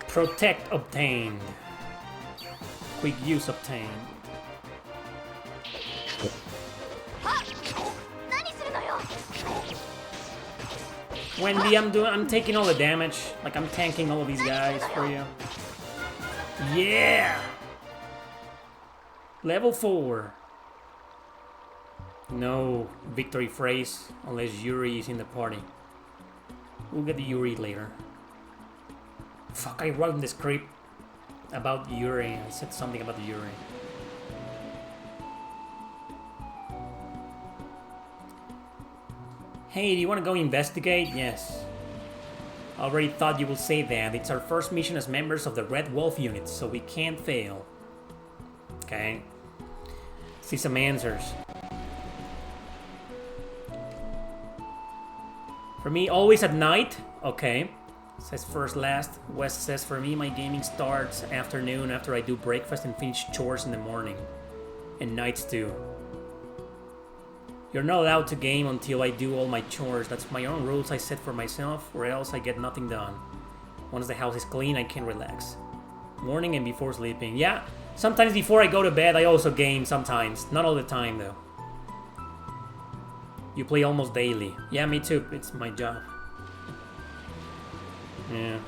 Speaker 1: Protect obtained. Quick use obtained. Wendy, I'm taking all the damage. Like I'm tanking all of these guys for you. Yeah! Level 4. No victory phrase unless Yuri is in the party. We'll get the Yuri later. Fuck, I wrote in the script about Yuri. I said something about the Yuri. Hey, do you want to go investigate? Yes. Already thought you would say that. It's our first mission as members of the Red Wolf unit, so we can't fail. Okay. See some answers. For me, always at night. Okay. Says first last. West says for me, my gaming starts afternoon after I do breakfast and finish chores in the morning. And nights too. You're not allowed to game until I do all my chores. That's my own rules I set for myself, or else I get nothing done. Once the house is clean, I can relax. Morning and before sleeping. Yeah, sometimes before I go to bed, I also game sometimes. Not all the time, though. You play almost daily. Yeah, me too. It's my job. Yeah.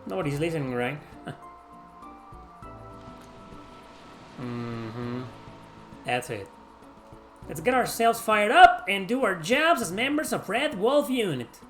Speaker 1: Nobody's listening, right? That's it. Let's get ourselves fired up and do our jobs as members of Red Wolf Unit.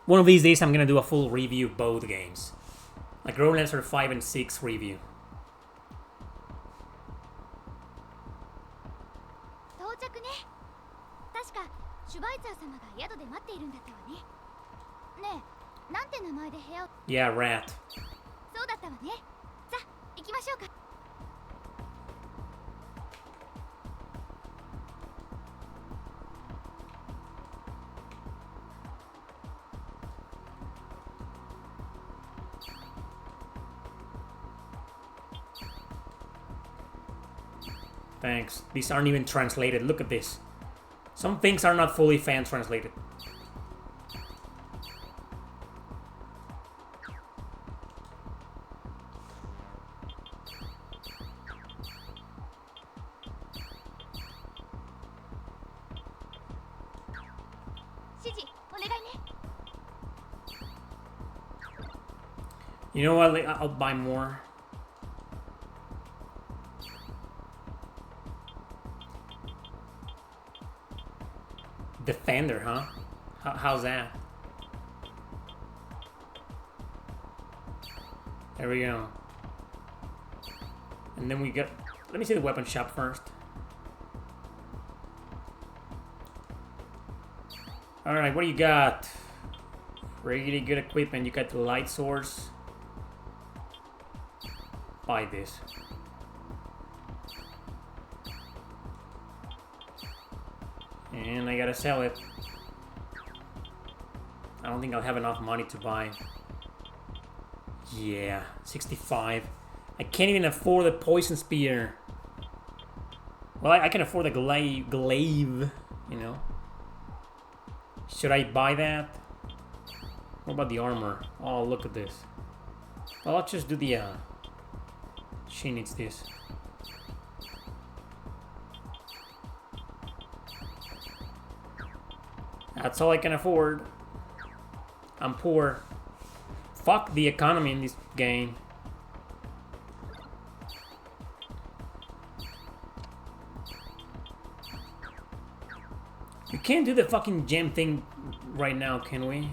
Speaker 1: One of these days I'm gonna do a full review of both games. Like Growlanser 5 and 6 review.
Speaker 3: 到着ね。確かシュバイツァー様が宿で待っているんだったわね。ねえ、なんて名前で部屋を。
Speaker 1: Yeah, rat.
Speaker 3: そうだったわね。さあ、行きましょうか。
Speaker 1: Thanks. These aren't even translated. Look at this. Some things are not fully fan translated. You know what? I'll buy more. Defender, huh? How's that? There we go. And then we got... Let me see the weapon shop first. Alright, what do you got? Really good equipment. You got the light source. Buy this. And I gotta sell it. I don't think I'll have enough money to buy. Yeah, 65. I can't even afford the poison spear. Well, I can afford the glaive, you know. Should I buy that? What about the armor? Oh, look at this. Well, let's just do the She needs this. That's all I can afford. I'm poor. Fuck the economy in this game. We can't do the fucking gem thing right now, can we?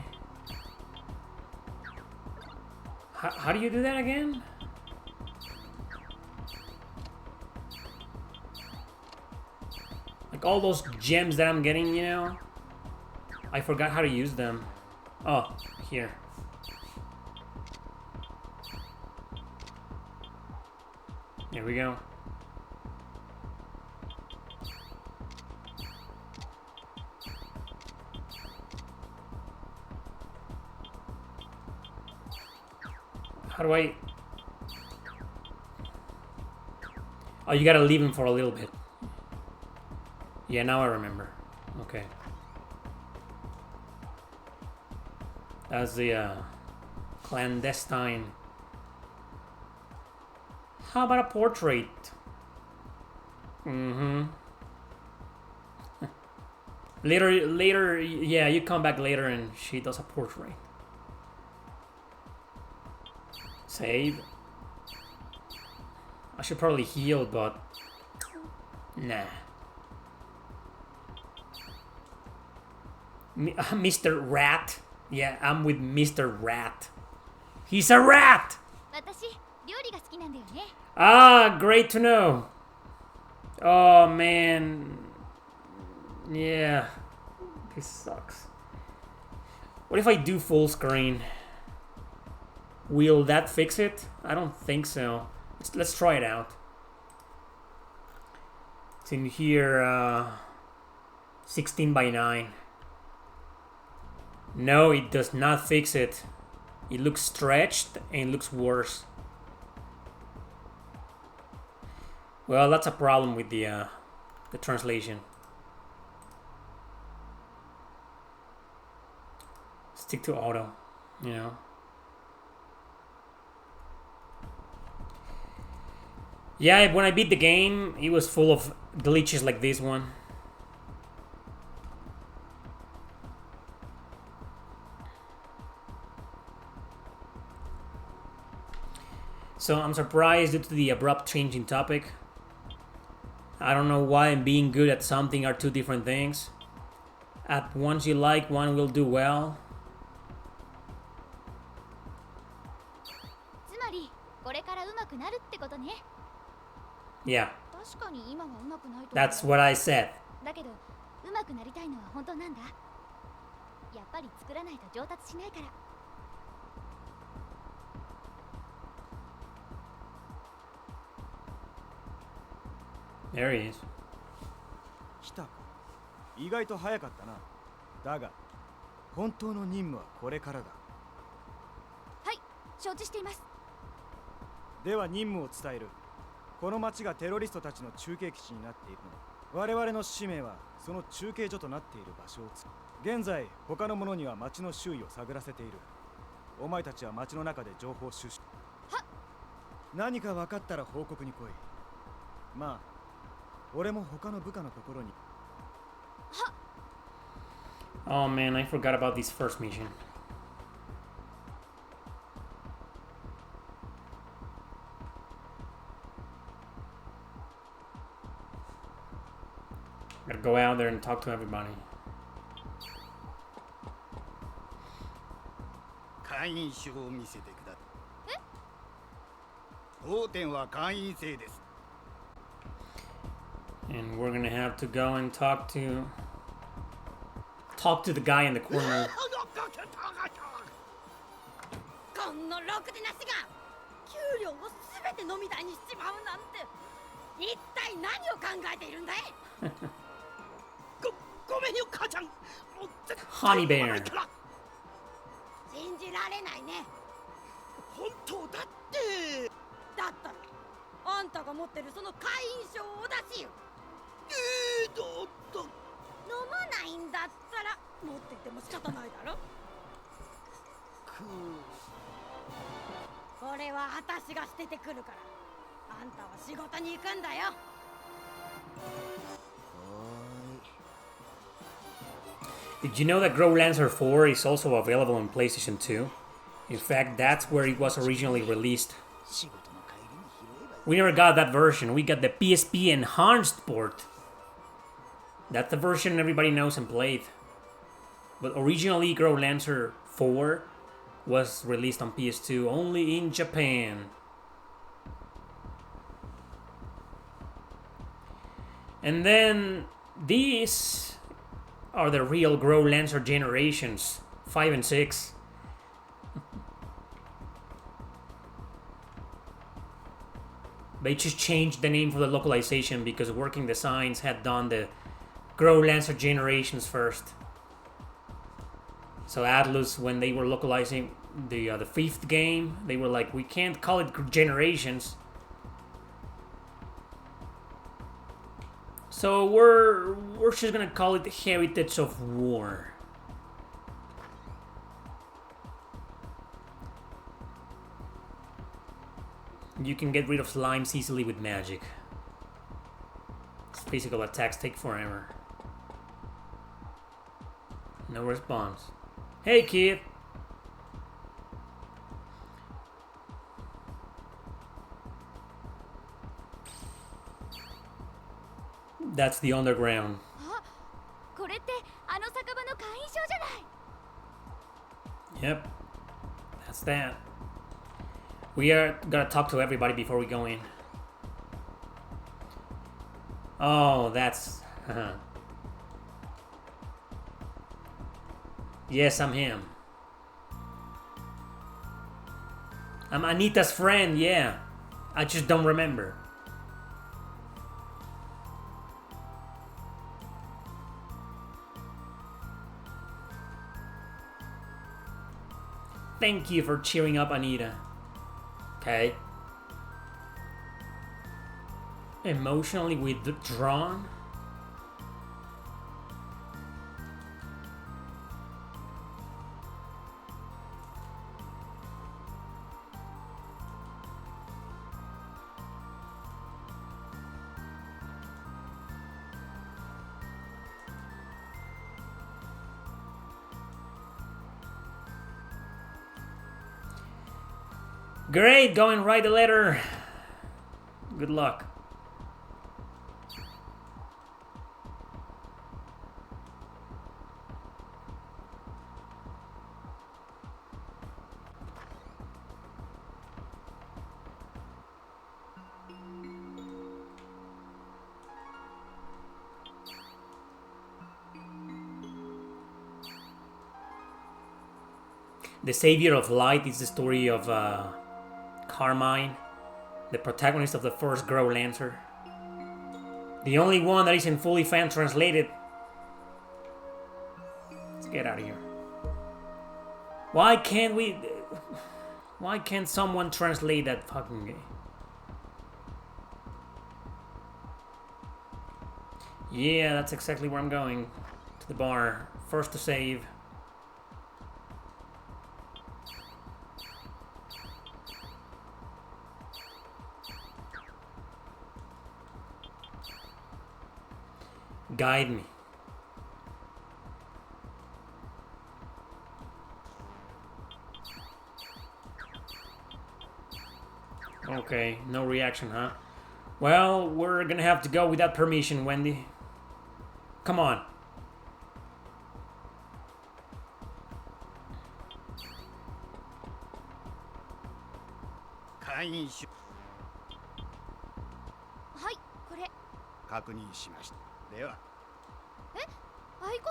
Speaker 1: How do you do that again? Like all those gems that I'm getting, you know? I forgot how to use them. Oh, here. There we go. How do I... Oh, you gotta leave him for a little bit. Yeah, now I remember. Okay. That's the clandestine. How about a portrait? Mm-hmm. later, yeah, you come back later and she does a portrait. Save. I should probably heal, but nah. Mr. Rat. Yeah, I'm with Mr. Rat. He's a rat!
Speaker 3: 私料理が好きなんだよね。
Speaker 1: Ah, great to know. Oh, man. Yeah. This sucks. What if I do full screen? Will that fix it? I don't think so. Let's try it out. It's in here, 16 by 9. No, it does not fix it. It looks stretched and it looks worse. Well, that's a problem with the translation. Stick to auto, you know. Yeah, when I beat the game, it was full of glitches like this one. So I'm surprised due to the abrupt change in topic. I don't know why and being good at something are two different things. At once you like, one will do well.
Speaker 3: つまりこれから上手くなるってことね。
Speaker 1: Yeah,
Speaker 3: 確かに今は上手くないと思う。
Speaker 1: that's what I said.
Speaker 3: だけど上手くなりたいのは本当なんだ。やっぱり作らないと上達しないから。
Speaker 1: There he is.
Speaker 5: 来たか。意外と早かったな。だが本当の任務はこれからだ。
Speaker 3: はい、承知しています。
Speaker 5: では任務を伝える。この町がテロリストたちの中継基地になっているの。我々の使命はその中継所となっている場所をつく。現在他の者には町の周囲を探らせている。お前たちは町の中で情報収集。
Speaker 3: は。
Speaker 5: 何か分かったら報告に来い。まあ俺も他の部下のところに。
Speaker 1: Oh man, I forgot about this first mission. Gotta go out there and talk to everybody.
Speaker 6: 会員証を見せてください。当店は会員制です。
Speaker 1: And we're gonna have to go and talk to the guy in the corner.
Speaker 7: このろくでなしが給料をすべて飲み代にしちまうなんて一体何を考えているんだい
Speaker 6: ごめんよ母ちゃん。もう絶
Speaker 1: 対 Honey Bear
Speaker 7: 信じられないね。
Speaker 6: 本当だって。
Speaker 7: だったらあんたが持ってるその会員証をお出しよ。飲まないんだったら持ってっても仕方ないだろ。これは私が捨ててくるからあんたは仕事に行くんだよ。
Speaker 1: Did you know that Growlanser 4 is also available on PlayStation 2? In fact, that's where it was originally released. We never got that version, we got the PSP enhanced port. That's the version everybody knows and played. But originally Growlancer 4 was released on PS2 only in Japan. And then these are the real Growlancer generations, 5 and 6. They just changed the name for the localization because Working Designs had done the Growlancer generations first. So Atlus, when they were localizing the 5th game, they were like, we can't call it generations. So we're just gonna call it Heritage of War. You can get rid of slimes easily with magic. Physical attacks take forever. No response. Hey kid! That's the underground.
Speaker 3: これってあの酒場の会員証じゃない。
Speaker 1: Yep. That's that. We are gonna talk to everybody before we go in. Oh, that's... Yes, I'm him. I'm Anita's friend, yeah. I just don't remember. Thank you for cheering up Anita. Okay. Emotionally withdrawn? Great, go and write a letter. Good luck. The Savior of Light is the story of Carmine, the protagonist of the first Growlancer. The only one that isn't fully fan translated. Let's get out of here. Why can't someone translate that fucking game? Yeah, that's exactly where I'm going. To the bar. First to save. Guide me. Okay, no reaction, huh? Well, we're gonna have to go without permission, Wendy. Come on.
Speaker 6: Kain
Speaker 3: はい、これ。
Speaker 6: 確認しました。では、
Speaker 3: 合言葉？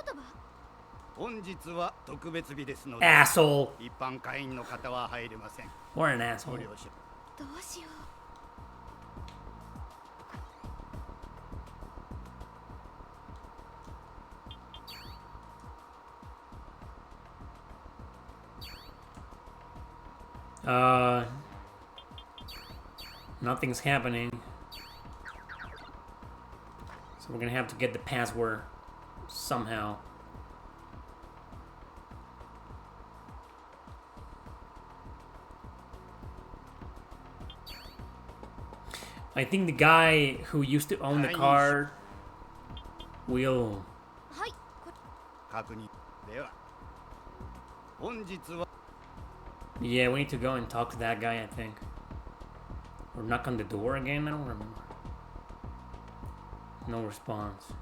Speaker 6: 本日は特別日ですので、
Speaker 1: Asshole.
Speaker 6: 一般会員の方は入れません。
Speaker 1: What an
Speaker 6: ご
Speaker 1: asshole.
Speaker 6: 了承。
Speaker 3: どうしよう。
Speaker 1: Nothing's happening. So we're gonna have to get the password somehow. I think the guy who used to own the car will...
Speaker 3: はいこ
Speaker 6: 確認では本日は
Speaker 1: Yeah, we need to go and talk to that guy, I think. Or knock on the door again? I don't remember. No response.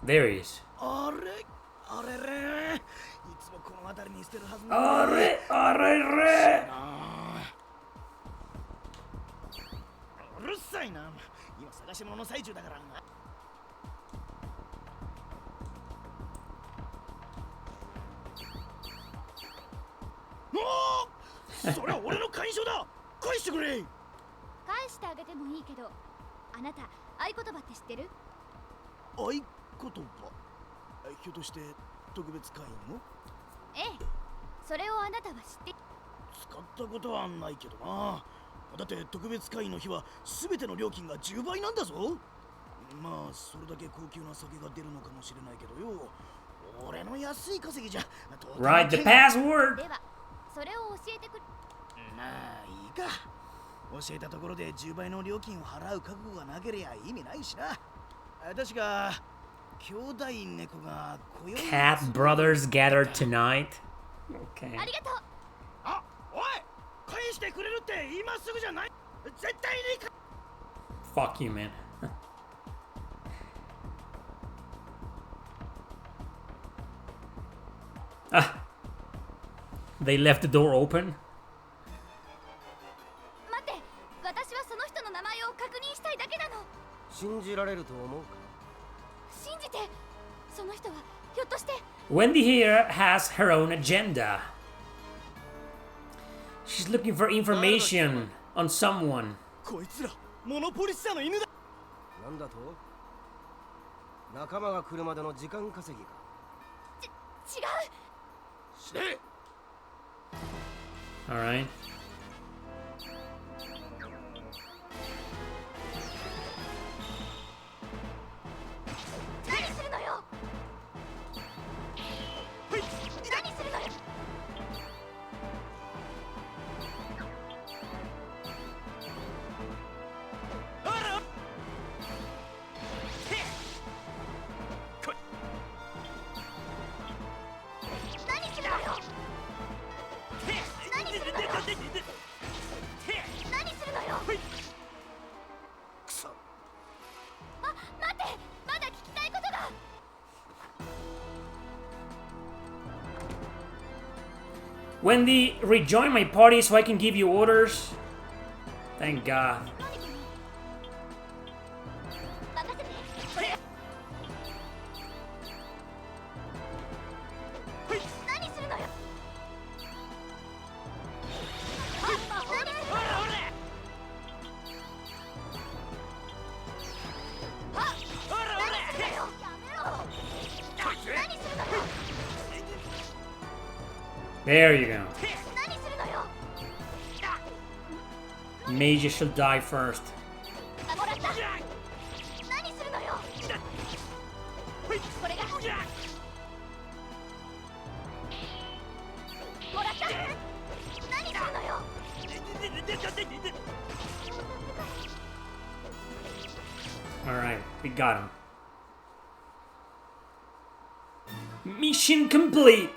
Speaker 1: There he is.
Speaker 5: あれあれれいつもこの辺りに捨てるはず
Speaker 1: あれあれれ
Speaker 5: うるさいな今探し物の最中だからなそれは俺の会員証だ返してくれ
Speaker 3: 返してあげてもいいけど、あなた合言葉って知ってる？
Speaker 5: 合言葉ひょっとして特別会員の
Speaker 3: ええ、それをあなたは知って。
Speaker 5: 使ったことはないけどなだって特別会員の日は全ての料金が10倍なんだぞまあそれだけ高級な酒が出るのかもしれないけどよ俺の安い稼ぎじゃ
Speaker 1: Write the password!
Speaker 3: では、それを教えてくれ。
Speaker 5: まあいいか教えたところで10倍の料金を払う覚悟がなければ意味ないしな確か兄弟猫が今宵
Speaker 1: Cat brothers gathered tonight. Okay.
Speaker 3: ありがとう。
Speaker 5: あおい返してくれるって今すぐじゃない絶対に
Speaker 1: Fuck you, man. Ah. They left the door open.
Speaker 3: 待って、私はその人の名前を確認したいだけなの。
Speaker 8: 信じられると思うか
Speaker 3: 信じて。その人はひょっとして。
Speaker 1: Wendy here has her own agenda. She's looking for information on someone.
Speaker 5: こいつらモノポリスターの犬だ
Speaker 8: なんだと仲間が来るまでの時間稼ぎか
Speaker 3: 違う。
Speaker 5: 死ね
Speaker 1: Alright.
Speaker 3: 何するのよ。何するのよ。何するのよ。何するのよ。何するのよ。
Speaker 5: くそ
Speaker 3: あ、待って、まだ聞きたいことが。
Speaker 1: Wendy, rejoin my party so I can give you orders. Thank God.
Speaker 3: 何これ。任せて。それ。何するのよ。何するのよ。あ、何するのよ。やめろ。何するのよ。
Speaker 1: There you go.
Speaker 3: 何するのよ。
Speaker 1: Mage shall die first.
Speaker 3: もらった。何するのよ。これが。もらった。何するのよ。
Speaker 1: Alright, we got him. Mission complete!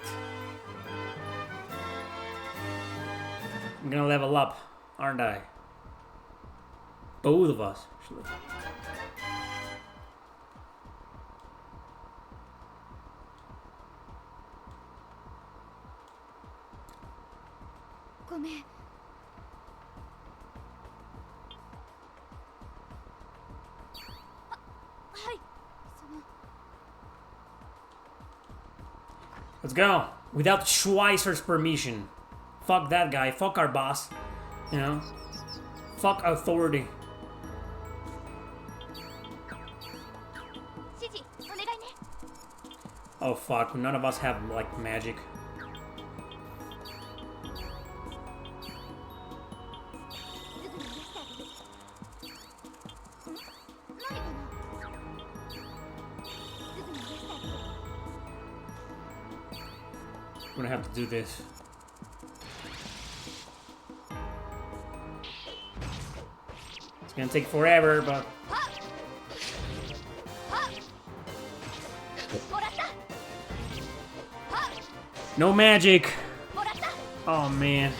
Speaker 1: I'm gonna level up, aren't I? Both of us, actually.
Speaker 3: ごめん。はい。その。
Speaker 1: Let's go! Without Schweizer's permission. Fuck that guy, fuck our boss. You know? Fuck authority.
Speaker 3: 指示お願いね。
Speaker 1: Oh fuck, none of us have, like, magic.
Speaker 3: すぐに癒してあげる。何かな。すぐに癒してあげる。
Speaker 1: We're gonna have to do this. It's gonna take forever, but... No magic! Oh man.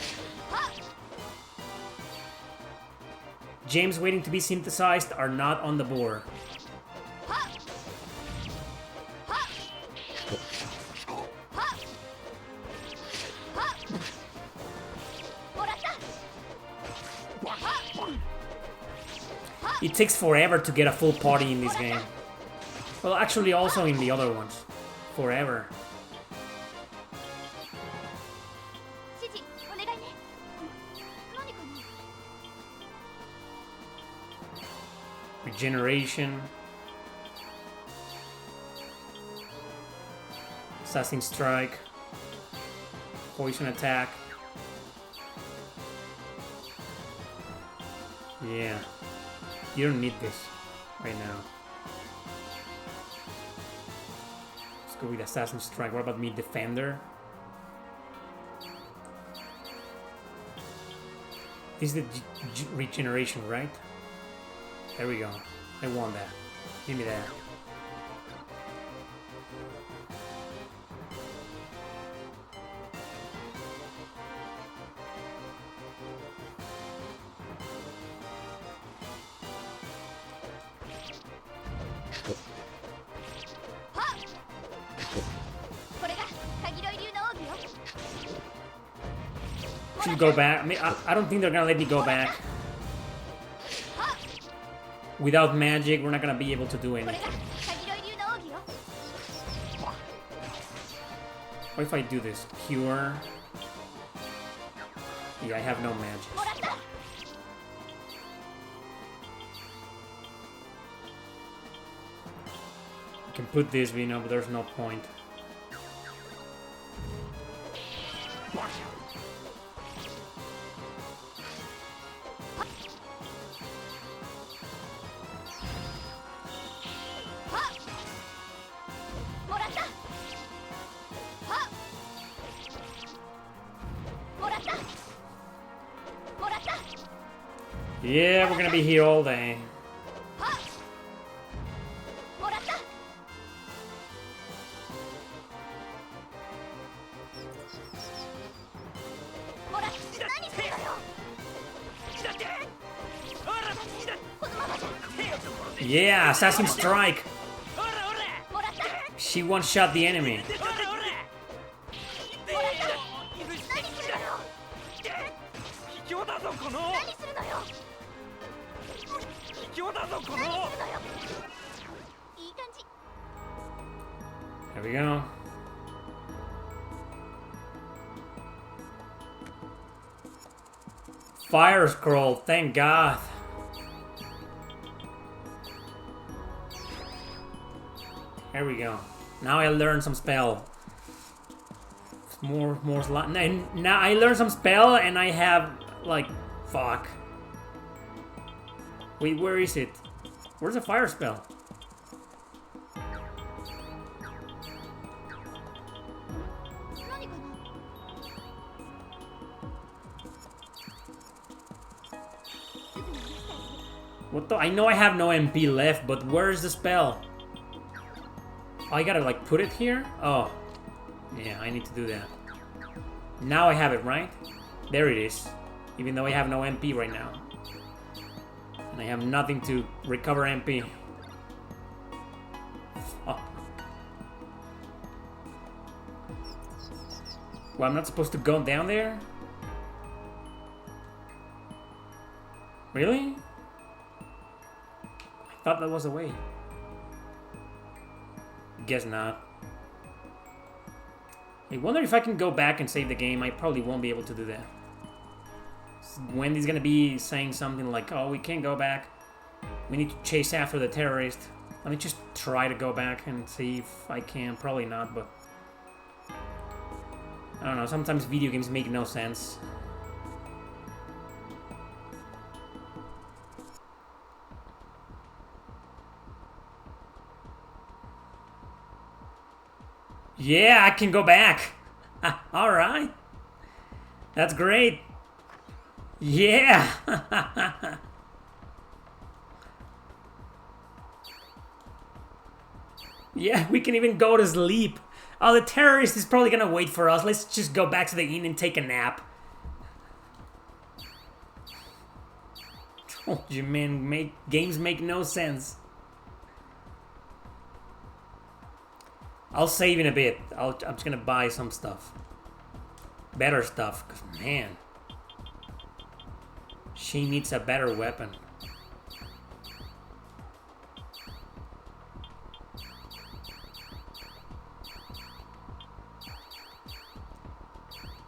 Speaker 1: Gems waiting to be synthesized are not on the board. It takes forever to get a full party in this game. Well, actually also in the other ones. Forever. Regeneration. Assassin Strike. Poison Attack. Yeah. You don't need this right now. Let's go with Assassin Strike. What about me, Defender? This is the regeneration, right? There we go. I want that. Give me that. Should go back. I don't think they're gonna let me go back. Without magic, we're not gonna be able to do anything. What if I do this? Cure. Yeah, I have no magic. I can put this, you know, but there's no point. Yeah, we're gonna be here all day. Yeah, Assassin Strike. She one-shot the enemy. There we go. Fire scroll, thank God. There we go. Now I learned some spell. More slot. And now I learned some spell and I have like fuck. Wait, where is it? Where's the fire spell? What the? I know I have no MP left, but where's the spell? Oh, I gotta like put it here? Oh. Yeah, I need to do that. Now I have it, right? There it is. Even though I have no MP right now. And I have nothing to recover MP. Oh. Well, I'm not supposed to go down there? Really? I thought that was the way. Guess not. I wonder if I can go back and save the game. I probably won't be able to do that. Wendy's gonna be saying something like, oh, we can't go back. We need to chase after the terrorist. Let me just try to go back and see if I can. Probably not, but... I don't know, sometimes video games make no sense. Yeah, I can go back. All right. That's great. Yeah. Yeah, we can even go to sleep. Oh, the terrorist is probably gonna wait for us. Let's just go back to the inn and take a nap. Told you, man, games make no sense. I'll save in a bit. I'm just gonna buy some stuff. Better stuff, because man, she needs a better weapon.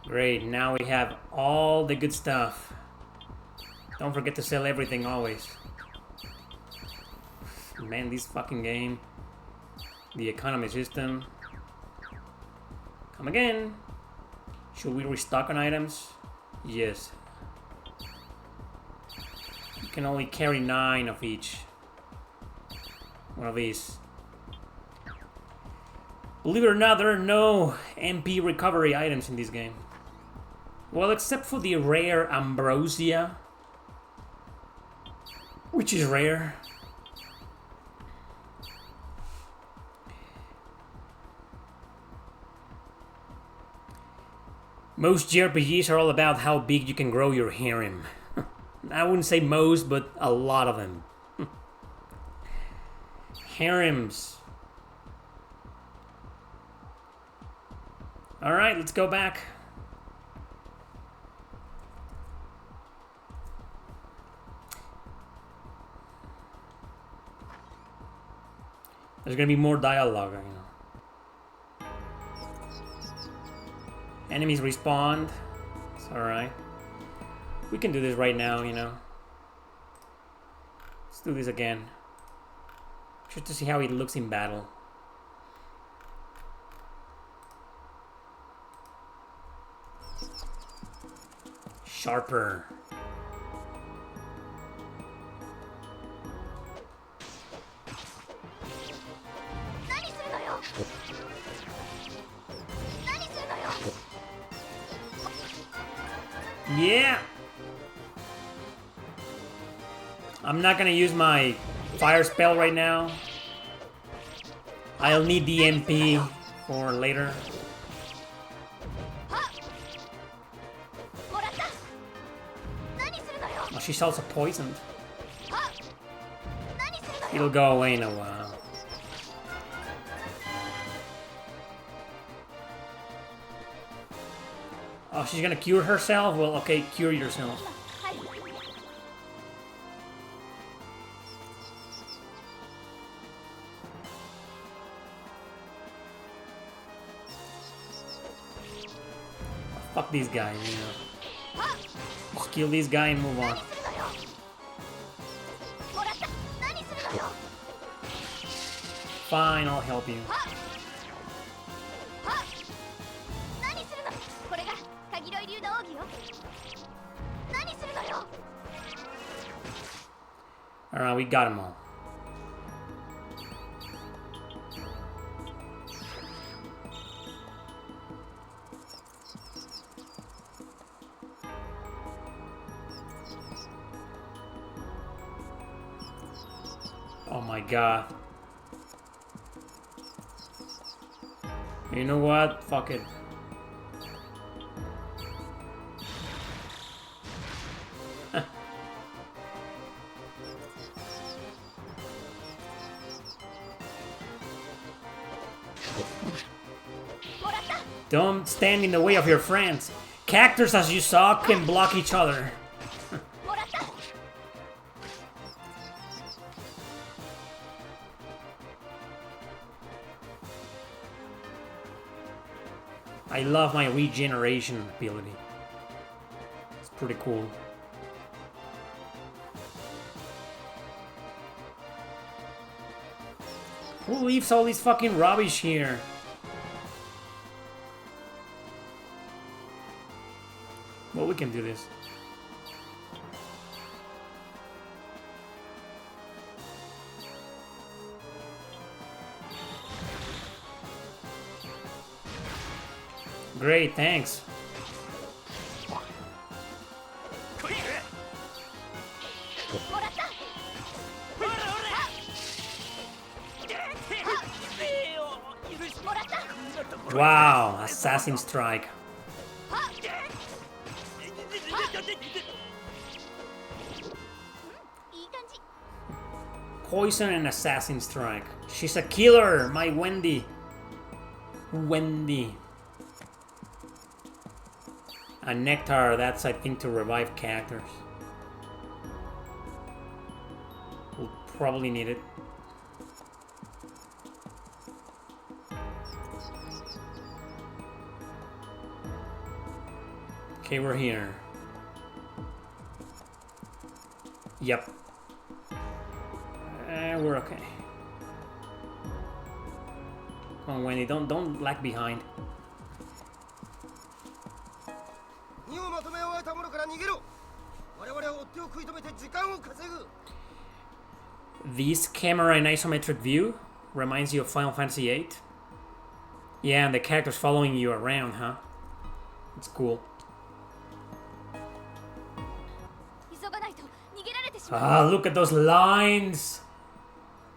Speaker 1: Great, now we have all the good stuff. Don't forget to sell everything always. Man, this fucking game. The economy system. Come again. Should we restock on items? Yes. You can only carry 9 of each. One of these. Believe it or not, there are no MP recovery items in this game. Well, except for the rare ambrosia. Which is rare. Most JRPGs are all about how big you can grow your harem. I wouldn't say most, but a lot of them. Harems. Alright, let's go back. There's gonna be more dialogue, you know. Enemies respawn. It's alright. We can do this right now, you know. Let's do this again. Just to see how it looks in battle. Sharper. Yeah! I'm not gonna use my fire spell right now. I'll need the MP for later. Oh, she's also poisoned. It'll go away in a while. Oh, she's gonna cure herself? Well, okay, cure yourself. Fuck these guys, you know. Just kill this guy and move on. Fine, I'll help you. Alright, we got them all. Oh my god. You know what? Fuck it. Don't stand in the way of your friends. Characters, as you saw, can block each other. I love my regeneration ability. It's pretty cool. Who leaves all this fucking rubbish here? Well, we can do this. Great, thanks. Wow, Assassin Strike. Poison and Assassin Strike. She's a killer, my Wendy. Wendy. A Nectar, that's I think to revive characters. We'll probably need it. Okay, we're here. Yep. We're okay. Come on, Wendy, don't lag behind. This camera in isometric view reminds you of Final Fantasy VIII. Yeah, and the characters following you around, huh? It's cool. Ah, look at those lines!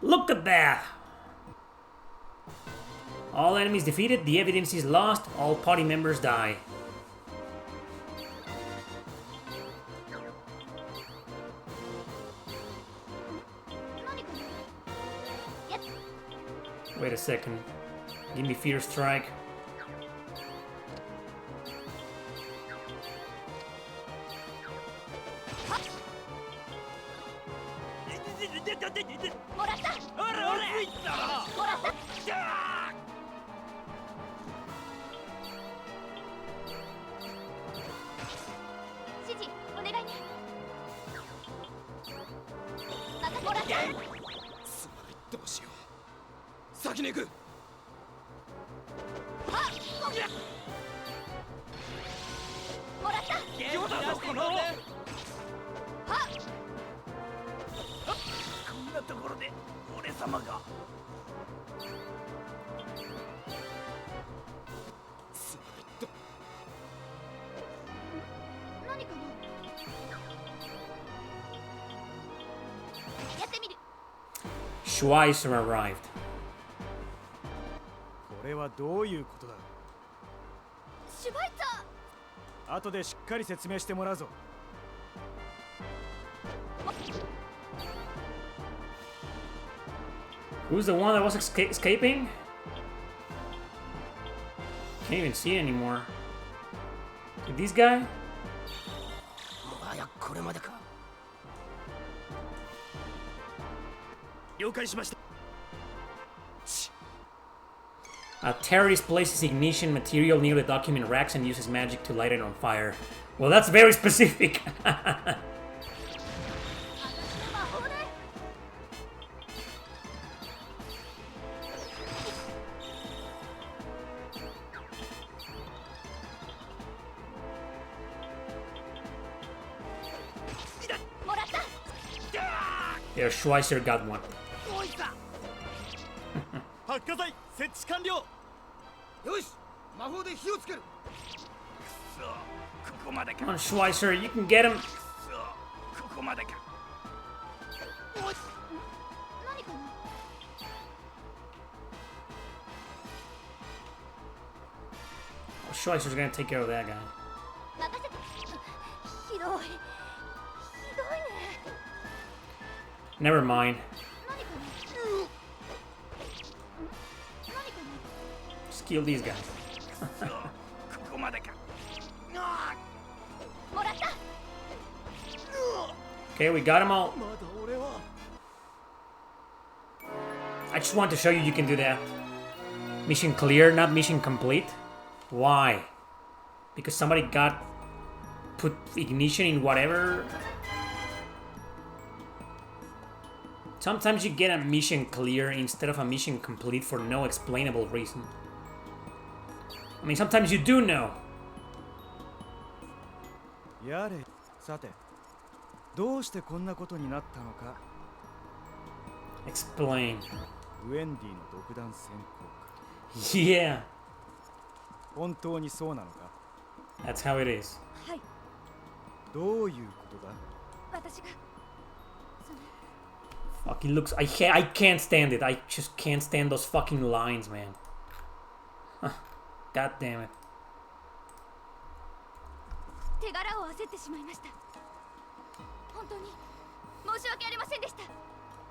Speaker 1: Look at that! All enemies defeated, the evidence is lost, all party members die. Wait a second. Give me Fear Strike. Schweizer arrived.
Speaker 5: これはどういうことだ。
Speaker 3: シュバイツァー。
Speaker 5: 後でしっかり説明してもらうぞ。
Speaker 1: Who's the one that was escaping? Can't even see it anymore. This guy? A terrorist places ignition material near the document racks and uses magic to light it on fire. Well, that's very specific. Yeah, Schweizer got one. Come on, Schweizer, you can get him. Oh, Schweizer's gonna take care of that guy. Never mind. Just kill these guys. Okay, we got them all. I just want to show you you can do that. Mission clear, not mission complete. Why? Because somebody put ignition in whatever. Sometimes you get a mission clear instead of a mission complete for no explainable reason. I mean, sometimes you do know.
Speaker 5: やれ、さて、どうしてこんなことになったのか。
Speaker 1: Explain.
Speaker 5: ウェンディの独断専行か。
Speaker 1: Yeah.
Speaker 5: 本当にそうなのか。
Speaker 1: That's how it is.
Speaker 3: はい。
Speaker 5: どういうことだ。
Speaker 3: 私が。
Speaker 1: Fucking looks. I can't stand it. I just can't stand those fucking lines, man. God damn it.
Speaker 3: 手柄を焦ってしまいました。本当に申し訳ありませんでした。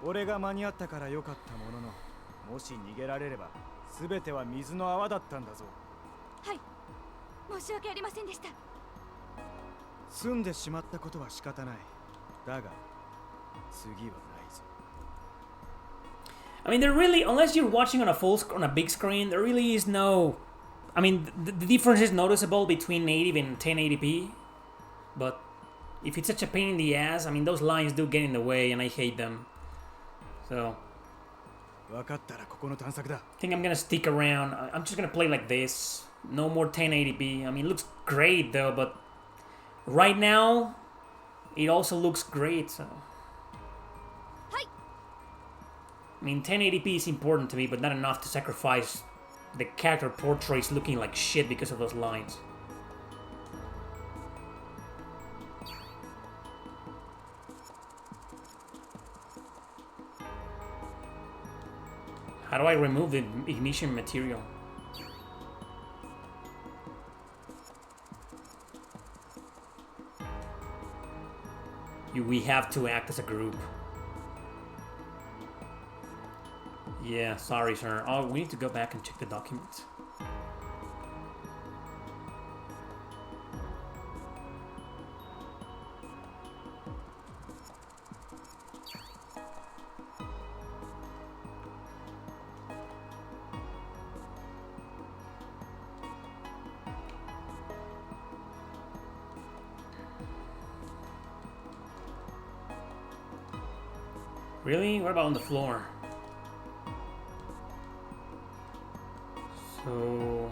Speaker 5: 俺が間に合ったから良かったものの、もし逃げられれば全ては水の泡だったんだぞ。
Speaker 3: はい、申し訳ありませんでした。
Speaker 5: 済んでしまったことは仕方ない。だが次はないぞ。
Speaker 1: I mean, there really, unless you're watching on a big screen, there really is no. I mean, the difference is noticeable between native and 1080p, but if it's such a pain in the ass, I mean, those lines do get in the way, and I hate them. So,
Speaker 5: 分かったらここの探索だ。
Speaker 1: I think I'm gonna stick around. I'm just gonna play like this. No more 1080p. I mean, it looks great though, but right now, it also looks great. So, I mean, 1080p is important to me, but not enough to sacrifice the character portraits looking like shit because of those lines. How do I remove the ignition material? We have to act as a group. Yeah, sorry, sir. Oh, we need to go back and check the documents. Really? What about on the floor? So...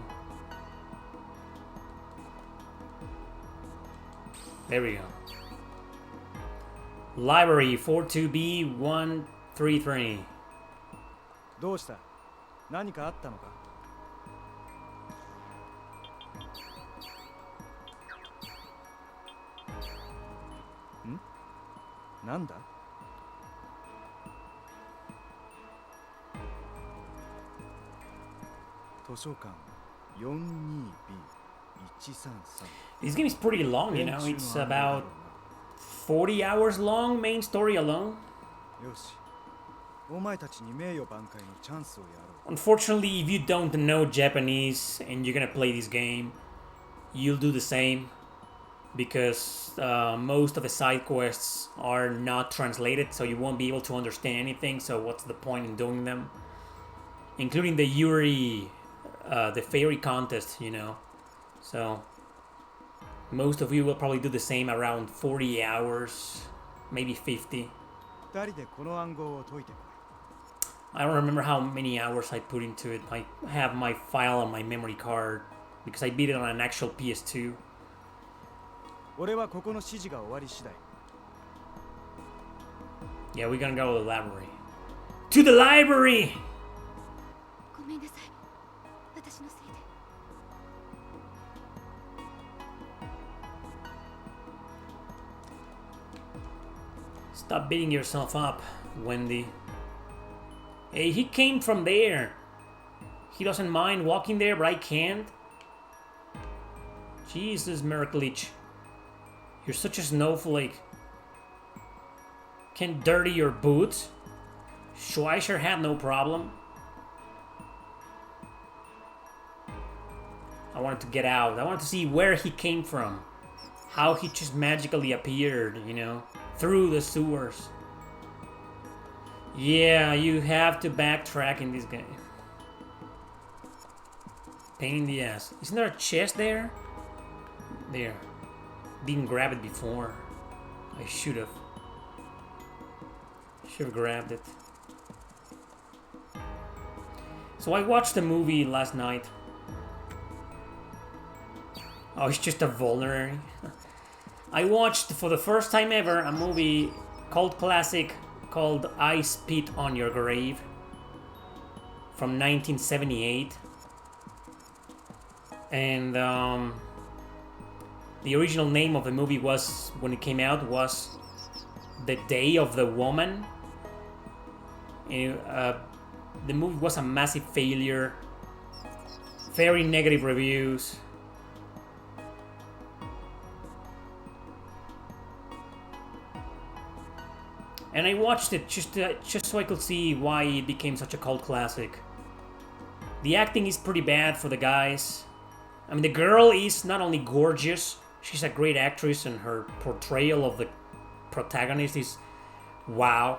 Speaker 1: there we go. Library 42B133.
Speaker 5: どうした？何かあったのか？ん？なんだ？図書館 42B133.
Speaker 1: This game is pretty long, you know. It's about 40 hours long, main story alone.
Speaker 5: よし。お前たちに名誉挽回のチャンスをやろう。
Speaker 1: Unfortunately, if you don't know Japanese and you're gonna play this game, you'll do the same because most of the side quests are not translated, so you won't be able to understand anything. So what's the point in doing them? Including the Yuri, the fairy contest, you know. So most of you will probably do the same around 40 hours, maybe 50.
Speaker 5: 二人でこの暗号を解いてこい。
Speaker 1: I don't remember how many hours I put into it. I have my file on my memory card because I beat it on an actual PS2.
Speaker 5: 俺はここの指示が終わり次第。
Speaker 1: Yeah, we're gonna go to the library. To the library!
Speaker 3: ごめんなさい。私のせいで。
Speaker 1: Stop beating yourself up, Wendy. Hey, he came from there. He doesn't mind walking there, but I can't. Jesus, Merklich. You're such a snowflake. Can dirty your boots? Schweischer had no problem. I wanted to get out. I wanted to see where he came from. How he just magically appeared, you know, through the sewers. Yeah, you have to backtrack in this game. Pain in the ass. Isn't there a chest there? There. Didn't grab it before. I should have. Should have grabbed it. So I watched the movie last night. Oh, it's just a vulnerary. I watched for the first time ever a movie cult classic called I Spit on Your Grave from 1978. And the original name of the movie was, when it came out, was The Day of the Woman. And, the movie was a massive failure Very negative reviews. And I watched it just so I could see why it became such a cult classic. The acting is pretty bad for the guys. I mean, the girl is not only gorgeous, she's a great actress, and her portrayal of the protagonist is wow.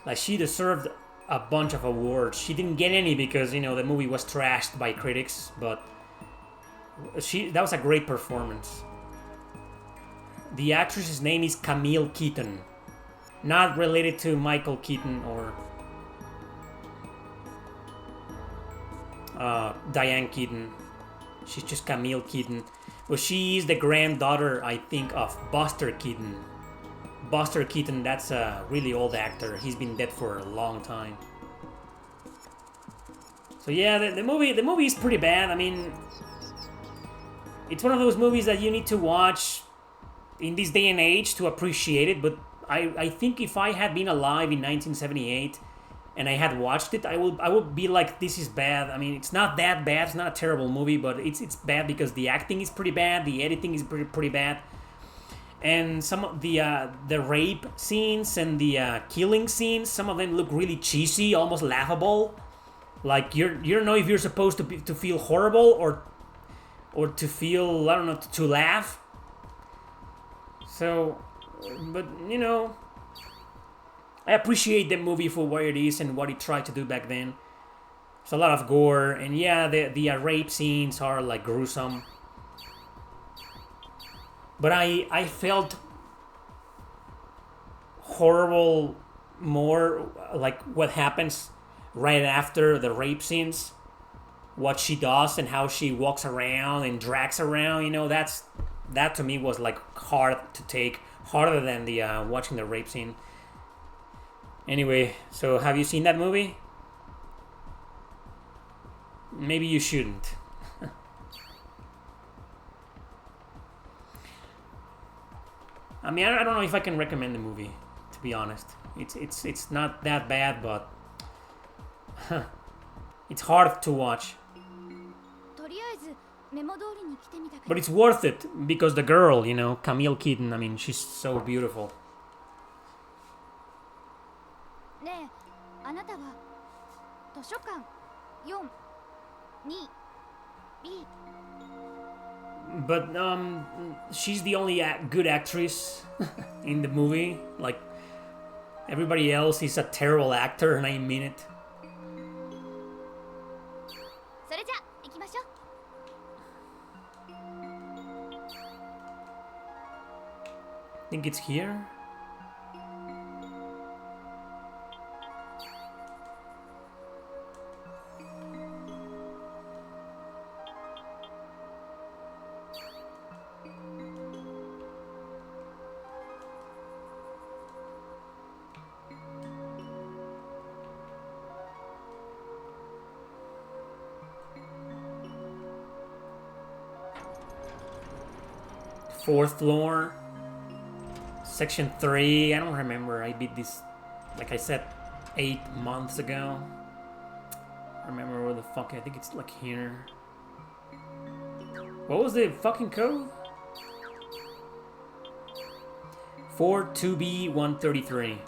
Speaker 1: Like, she deserved a bunch of awards. She didn't get any because, you know, the movie was trashed by critics, but that was a great performance. The actress's name is Camille Keaton. Not related to Michael Keaton or Diane Keaton. She's just Camille Keaton. But she is the granddaughter, I think, of Buster Keaton. Buster Keaton, that's a really old actor. He's been dead for a long time. So yeah, the movie is pretty bad. I mean, it's one of those movies that you need to watch in this day and age to appreciate it. But I think if I had been alive in 1978 and I had watched it, I would be like, this is bad. I mean, it's not that bad. It's not a terrible movie, but it's bad because the acting is pretty bad. The editing is pretty bad. And some of the rape scenes and the killing scenes, some of them look really cheesy, almost laughable. Like, you don't know if you're supposed to feel horrible or to feel, I don't know, to laugh. So, but you know, I appreciate the movie for what it is and what it tried to do back then. There's a lot of gore, and yeah, the rape scenes are like gruesome. But I felt horrible more like what happens right after the rape scenes. What she does and how she walks around and drags around, you know, that to me was like hard to take. Harder than the watching the rape scene. Anyway, so have you seen that movie? Maybe you shouldn't. I mean, I don't know if I can recommend the movie, to be honest. It's not that bad, but it's hard to watch. But it's worth it because the girl, you know, Camille Keaton, I mean, she's so beautiful. But she's the only good actress in the movie. Like, everybody else is a terrible actor, and I mean it. I think it's here. Fourth floor. Section 3, I don't remember. I beat this, like I said, 8 months ago. I remember where the fuck, I think it's like here. What was the fucking code? 42B133.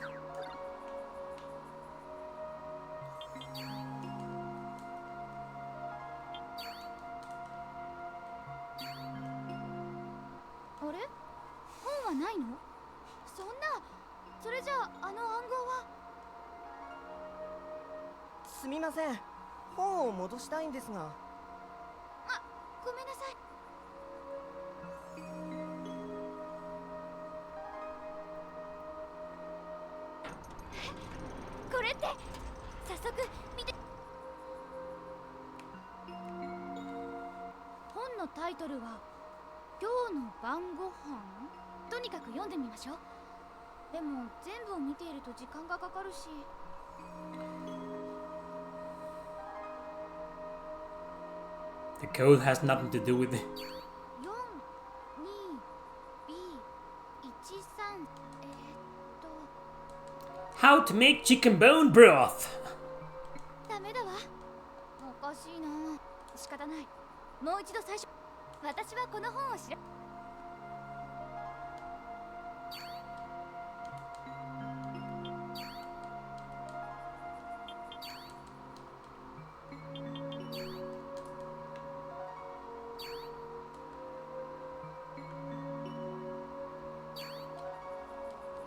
Speaker 1: The code has nothing to do with it. How to make chicken bone broth.
Speaker 3: もう一度最初。私はこの本を知ら。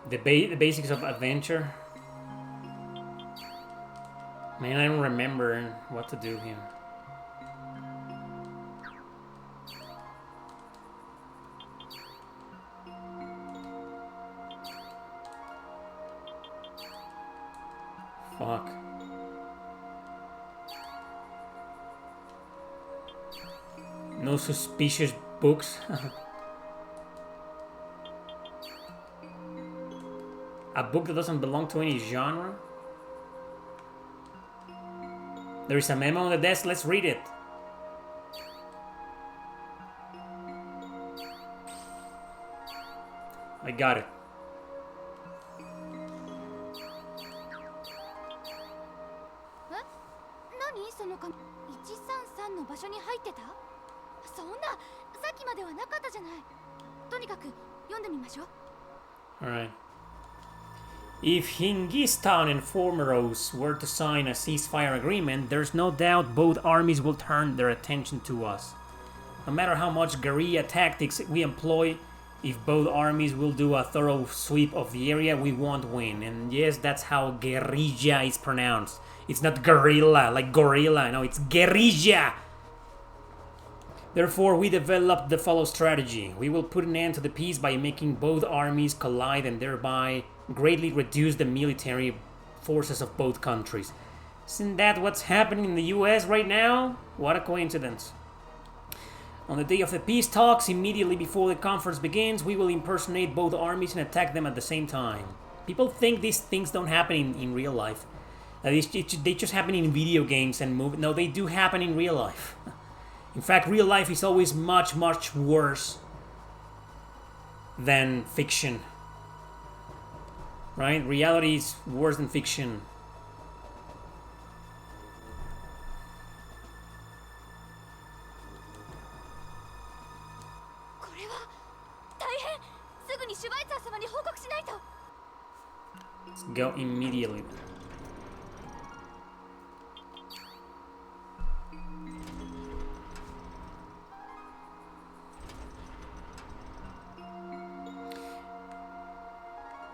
Speaker 1: The basics of adventure. Man, I don't remember what to do here. Fuck. No suspicious books. A book that doesn't belong to any genre? There is a memo on the desk, let's read it. I got it.
Speaker 3: 何その紙133の場所に入ってた？そんなさっきまではなかったじゃない。とにかく読んでみましょう。
Speaker 1: Alright. If Hingistan and Formeros were to sign a ceasefire agreement, there's no doubt both armies will turn their attention to us. No matter how much guerrilla tactics we employ, if both armies will do a thorough sweep of the area, we won't win. And yes, that's how guerrilla is pronounced. It's not guerrilla, like gorilla, no, it's guerrilla! Therefore, we developed the following strategy. We will put an end to the peace by making both armies collide and thereby greatly reduce the military forces of both countries. Isn't that what's happening in the US right now? What a coincidence. On the day of the peace talks, immediately before the conference begins, we will impersonate both armies and attack them at the same time. People think these things don't happen in real life. They just happen in video games and movies. No, they do happen in real life. In fact, real life is always much, much worse than fiction. Right? Reality is worse than fiction. Let's go immediately.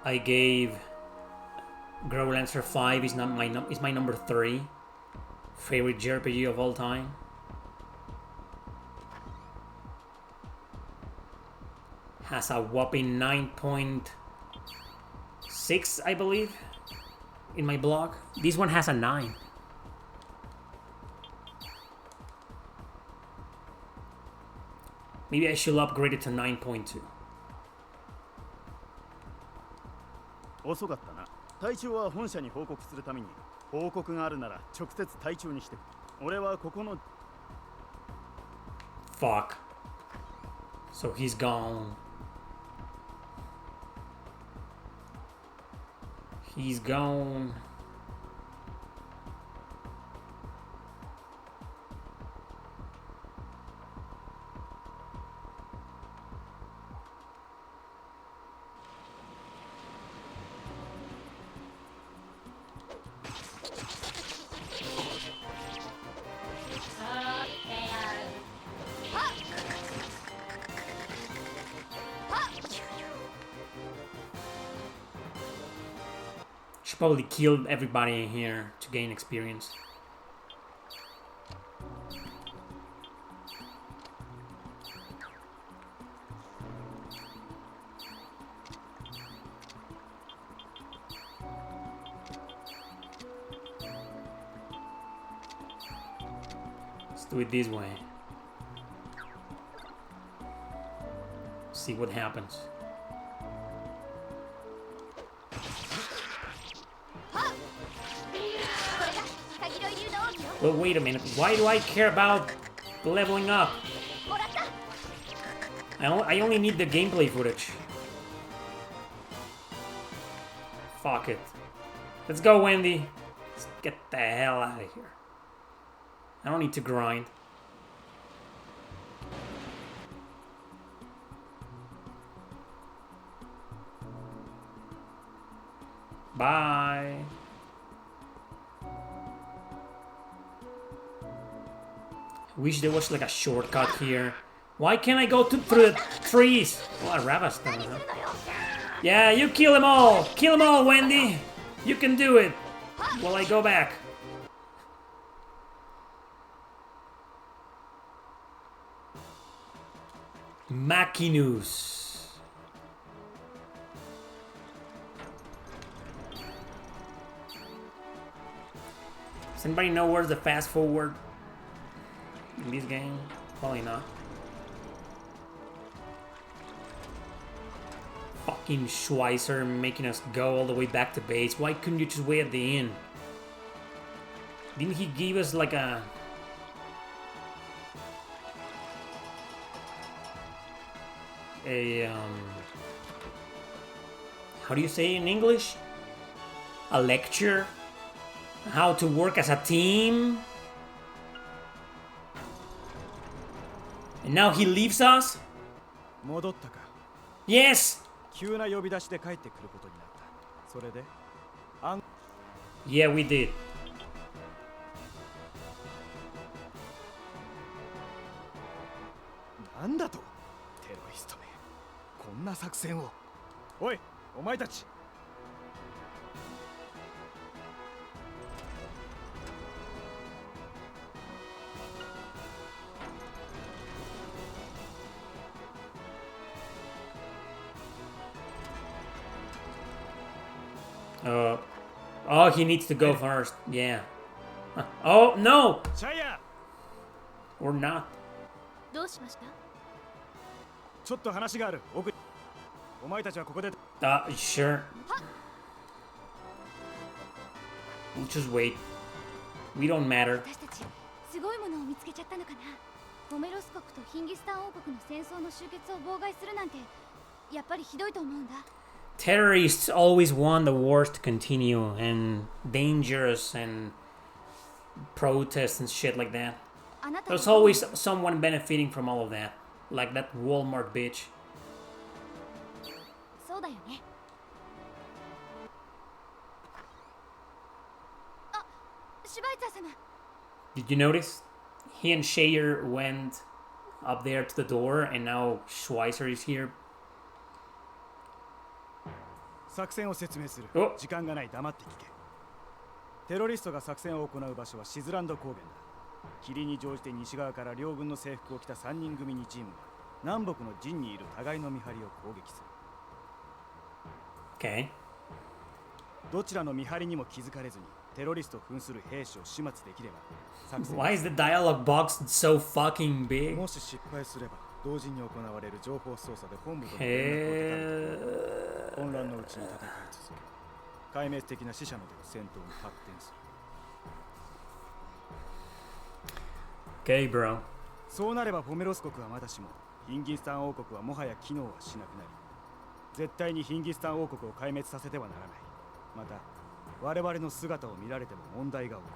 Speaker 1: I gave Growlanser 5 is my number 3 favorite JRPG of all time. Has a whopping 9.6, I believe, in my blog. This one has a 9. Maybe I should upgrade it to 9.2.
Speaker 5: 遅かったな。隊長は本社に報告するために報告があるなら直接隊長にして。俺はここの
Speaker 1: Fuck. So he's gone. He's gone. Should probably kill everybody in here to gain experience. Let's do it this way. See what happens. Well, wait a minute. Why do I care about leveling up? I only need the gameplay footage. Fuck it. Let's go, Wendy. Let's get the hell out of here. I don't need to grind. Bye. Wish there was like a shortcut here. Why can't I go through the trees? Oh, a Ravastan, huh? Yeah, you kill them all! Kill them all, Wendy! You can do it! While I go back. Machinus. Does anybody know where's the fast forward in this game? Probably not. Fucking Schweizer making us go all the way back to base. Why couldn't you just wait at the inn? Didn't he give us like a... how do you say in English? A lecture? How to work as a team? And now he leaves us?
Speaker 5: 戻ったか。
Speaker 1: Yes!
Speaker 5: 急な呼び出しで帰ってくることになった。それで
Speaker 1: Yeah, we did.
Speaker 5: なんだとテロリストめ。こんな作戦を。おい、お前たち。
Speaker 1: Oh, he needs to go first. Yeah. Oh, no!
Speaker 5: シャイヤ
Speaker 1: Or not.
Speaker 3: どうしました？
Speaker 5: ちょっと話がある。奥に。お前たちはここで。
Speaker 1: Sure. We'll just wait. We don't matter.
Speaker 3: 私たちすごいものを見つけちゃったのかな。ホメロス国とヒンギスタン王国の戦争の終結を妨害するなんてやっぱりひどいと思うんだ。
Speaker 1: Terrorists always want the wars to continue and dangerous and protests and shit like that. There's always someone benefiting from all of that. Like that Walmart bitch.
Speaker 3: そうだよね。あ、シュバイツァー様。
Speaker 1: Did you notice? He and Shayer went up there to the door and now Schweizer is here.
Speaker 5: 作戦を説明する。
Speaker 1: お
Speaker 5: 時間がない。黙って聞け。テロリストが作戦を行う場所はシズランド高原だ。霧に乗じて西側から両軍の制服を着た3人組2チームが南北の陣にいる互いの見張りを攻撃する。
Speaker 1: Okay.
Speaker 5: どちらの見張りにも気づかれずにテロリストを扮する兵士を始末できれば作戦。
Speaker 1: Why is the dialogue box so fucking big?
Speaker 5: もし失敗すれば同時に行われる情報操作で本部との連絡を絶たれ混乱のうちに戦い続け壊滅的な死者の出る戦闘に発展する。
Speaker 1: Okay, bro.
Speaker 5: そうなればポメロス国はまだしもヒンギスタン王国はもはや機能はしなくなり絶対にヒンギスタン王国を壊滅させてはならない。また我々の姿を見られても問題が起こ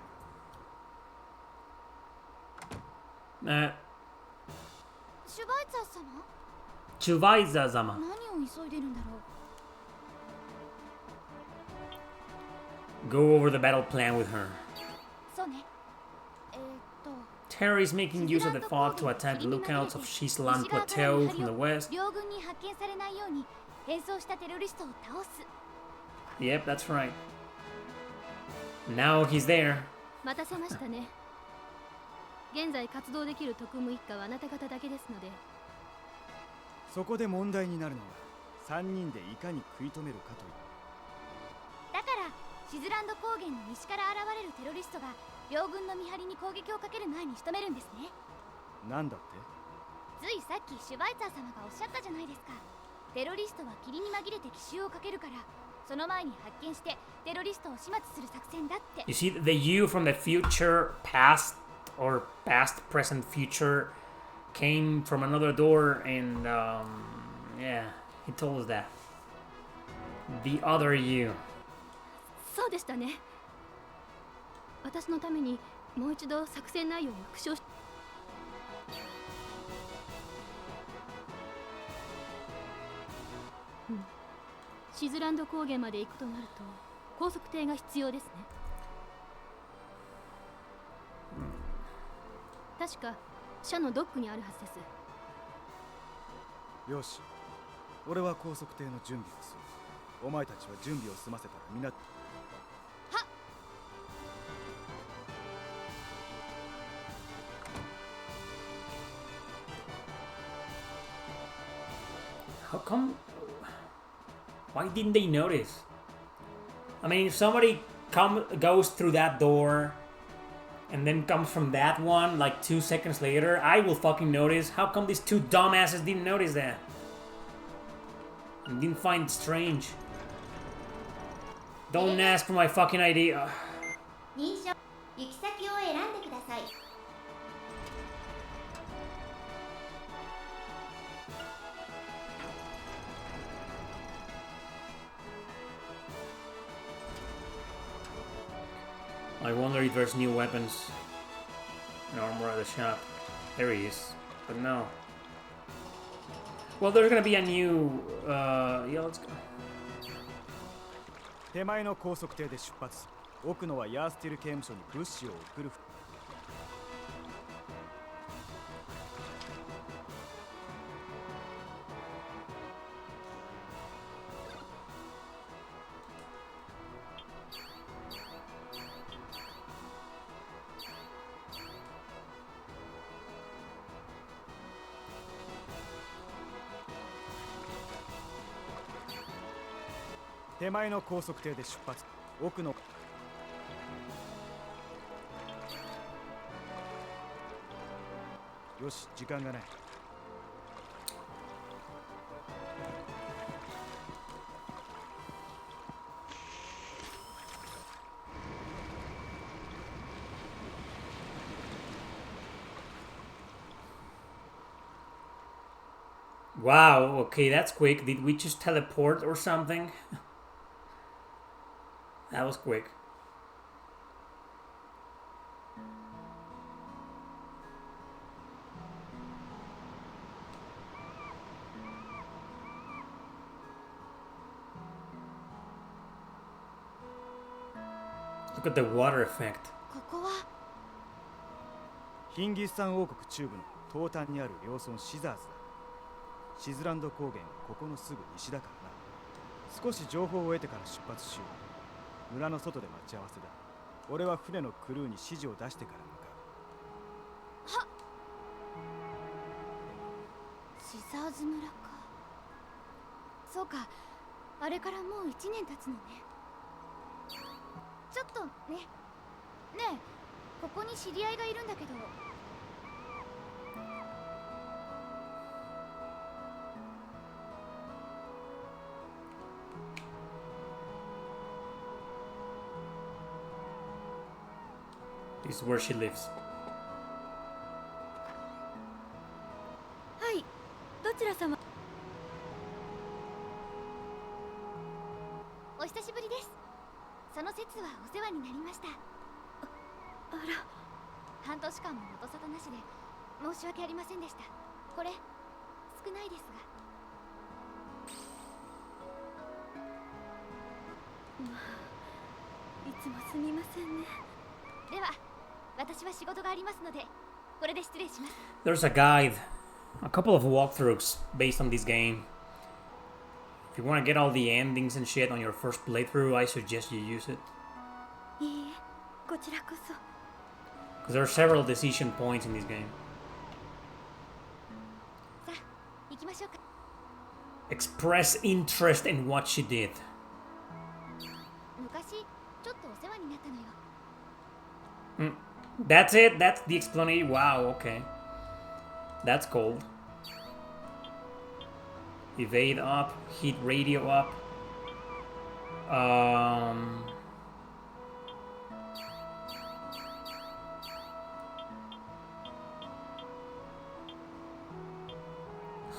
Speaker 5: る。
Speaker 3: シュバイツァー様？
Speaker 1: Schweizer様。
Speaker 3: 何を急いでるんだろう。
Speaker 1: Go over the battle plan with her.
Speaker 3: そうね。
Speaker 1: Terry is making use of the fog to attack the lookouts of Shislan Plateau from the west.
Speaker 3: 両軍に発見されないように変装したテロリストを倒す。
Speaker 1: Yep, that's right. Now he's there.
Speaker 3: 待たせましたね。現在活動できる特務一課はあなた方だけですので。
Speaker 5: そこで問題になるのは3人でいかに食い止めるかという。
Speaker 3: だからシズランド高原の西から現れるテロリストが両軍の見張りに攻撃をかける前に仕留めるんですね。
Speaker 5: なんだって？
Speaker 3: ついさっきシュバイツァー様がおっしゃったじゃないですか。テロリストは霧に紛れて奇襲をかけるからその前に発見してテロリストを始末する作戦だって。
Speaker 1: You see, the you from the future, past, or past, present, future came from another door and, yeah, he told us that. The other you.
Speaker 3: そうでしたね。私のためにもう一度作戦内容を復唱し。シズランド高原まで行くとなると高速艇が必要ですね。確か社のドックにあるはずです。
Speaker 5: よし、俺は高速艇の準備をする。お前たちは準備を済ませたら皆。
Speaker 1: How come? Why didn't they notice? I mean, if somebody goes through that door and then comes from that one like 2 seconds later, I will fucking notice. How come these two dumbasses didn't notice that? And didn't find it strange. Don't ask for my fucking idea.
Speaker 4: 認証行き先を選んでください。
Speaker 1: I wonder if there's new weapons and armor at the shop. There he is. But no. Well, there's gonna be a new... yeah, let's go.
Speaker 5: 手前の高速艇で出発。奥のはヤースティル刑務所に物資を送る。手前の高速艇で出発。奥の。よし、時間がない。
Speaker 1: Wow, okay, that's quick. Did we just teleport or something? That was quick. Look at the water effect.
Speaker 3: ここは
Speaker 5: ヒンギスタン王国中部の東端にある領村シザーズだ。シズランド高原はここのすぐ西だからな。少し情報を得てから出発しよう。村の外で待ち合わせだ。俺は船のクルーに指示を出してから向かう。
Speaker 3: はっ、シザーズ村か。そうか、あれからもう1年経つのね。ちょっとね。ねえ、ここに知り合いがいるんだけど。
Speaker 1: This is where she lives.
Speaker 3: はい、どちら様？お久しぶりです。その節はお世話になりました。あら、半年間も音沙汰なしで申し訳ありませんでした。これ少ないですが。まあ、いつもすみませんね。では、私は仕事がありますので、これで失礼します。
Speaker 1: There's a guide, a couple of walkthroughs based on this game. If you want to get all the endings and shit on your first playthrough, I suggest you use it.
Speaker 3: いいえ、こちらこそ。
Speaker 1: Because there are several decision points in this game.
Speaker 3: さあ、行きましょうか。
Speaker 1: Express interest in what she did.
Speaker 3: 昔、ちょっとお世話になったのよ。
Speaker 1: That's it? That's the explanation? Wow, okay. That's cold. Evade up, heat radio up.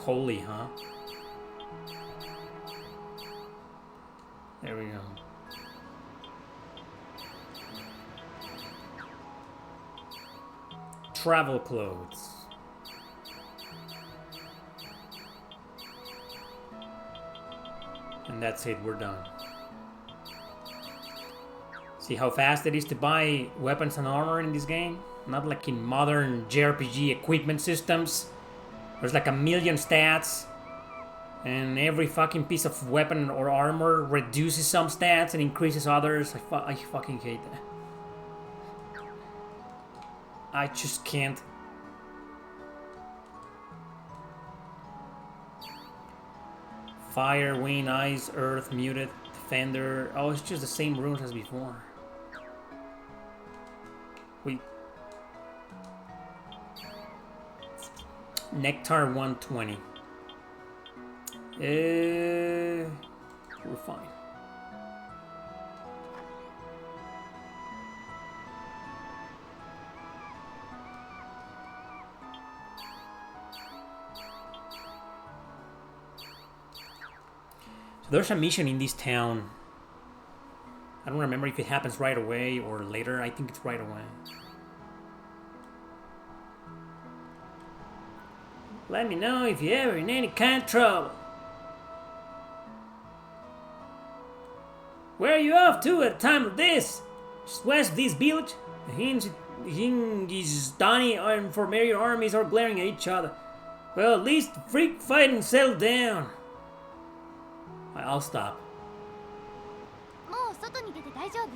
Speaker 1: Holy, huh? There we go. Travel clothes. And that's it, we're done. See how fast it is to buy weapons and armor in this game? Not like in modern JRPG equipment systems. There's like a million stats, and every fucking piece of weapon or armor reduces some stats and increases others. I fucking hate that. I just can't. Fire, wind, ice, earth, muted, defender. Oh, it's just the same runes as before. Wait. Nectar 120. We're fine. So there's a mission in this town. I don't remember if it happens right away or later. I think it's right away. Let me know if you're ever in any kind of trouble. Where are you off to at a time of this? Just west of this village. The Hingistani and Formarian armies are glaring at each other. Well, at least the freak fighting settled down. I'll stop.
Speaker 3: もう外に出て大丈夫？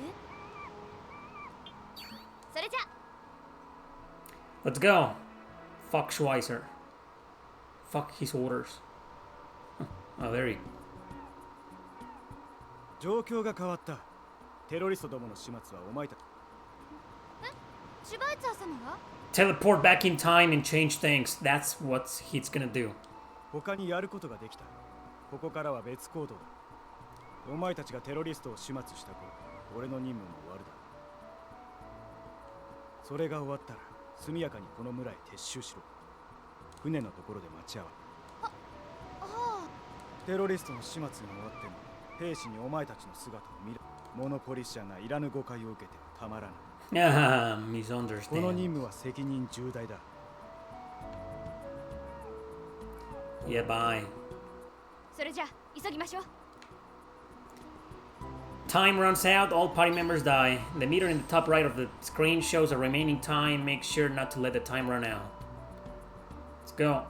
Speaker 3: それじゃ。
Speaker 1: Let's go. Fuck Schweizer. Fuck his orders. Oh, there he.
Speaker 5: 状況が変わった。テロリストどもの始末はお前たち。
Speaker 3: シュバイツァー様が？
Speaker 1: Teleport back in time and change things. That's what he's gonna do.
Speaker 5: 他にやることができた。ここからは別行動だ。お前たちがテロリストを始末した頃、俺の任務も終わるだ。それが終わったら速やかにこの村へ撤収しろ。船のところで待ち合わう。テロリストの始末が終わっても兵士にお前たちの姿を見る。モノポリシアがいらぬ誤解を受けてはたまらない。
Speaker 1: Ah,
Speaker 5: この
Speaker 1: misunderstand.
Speaker 5: 任務は責任重大だ。
Speaker 1: Yeah, bye.
Speaker 3: それじゃ急ぎましょう。
Speaker 1: Time runs out, all party members die. The meter in the top right of the screen shows the remaining time. Make sure not to let the time run out. Let's go.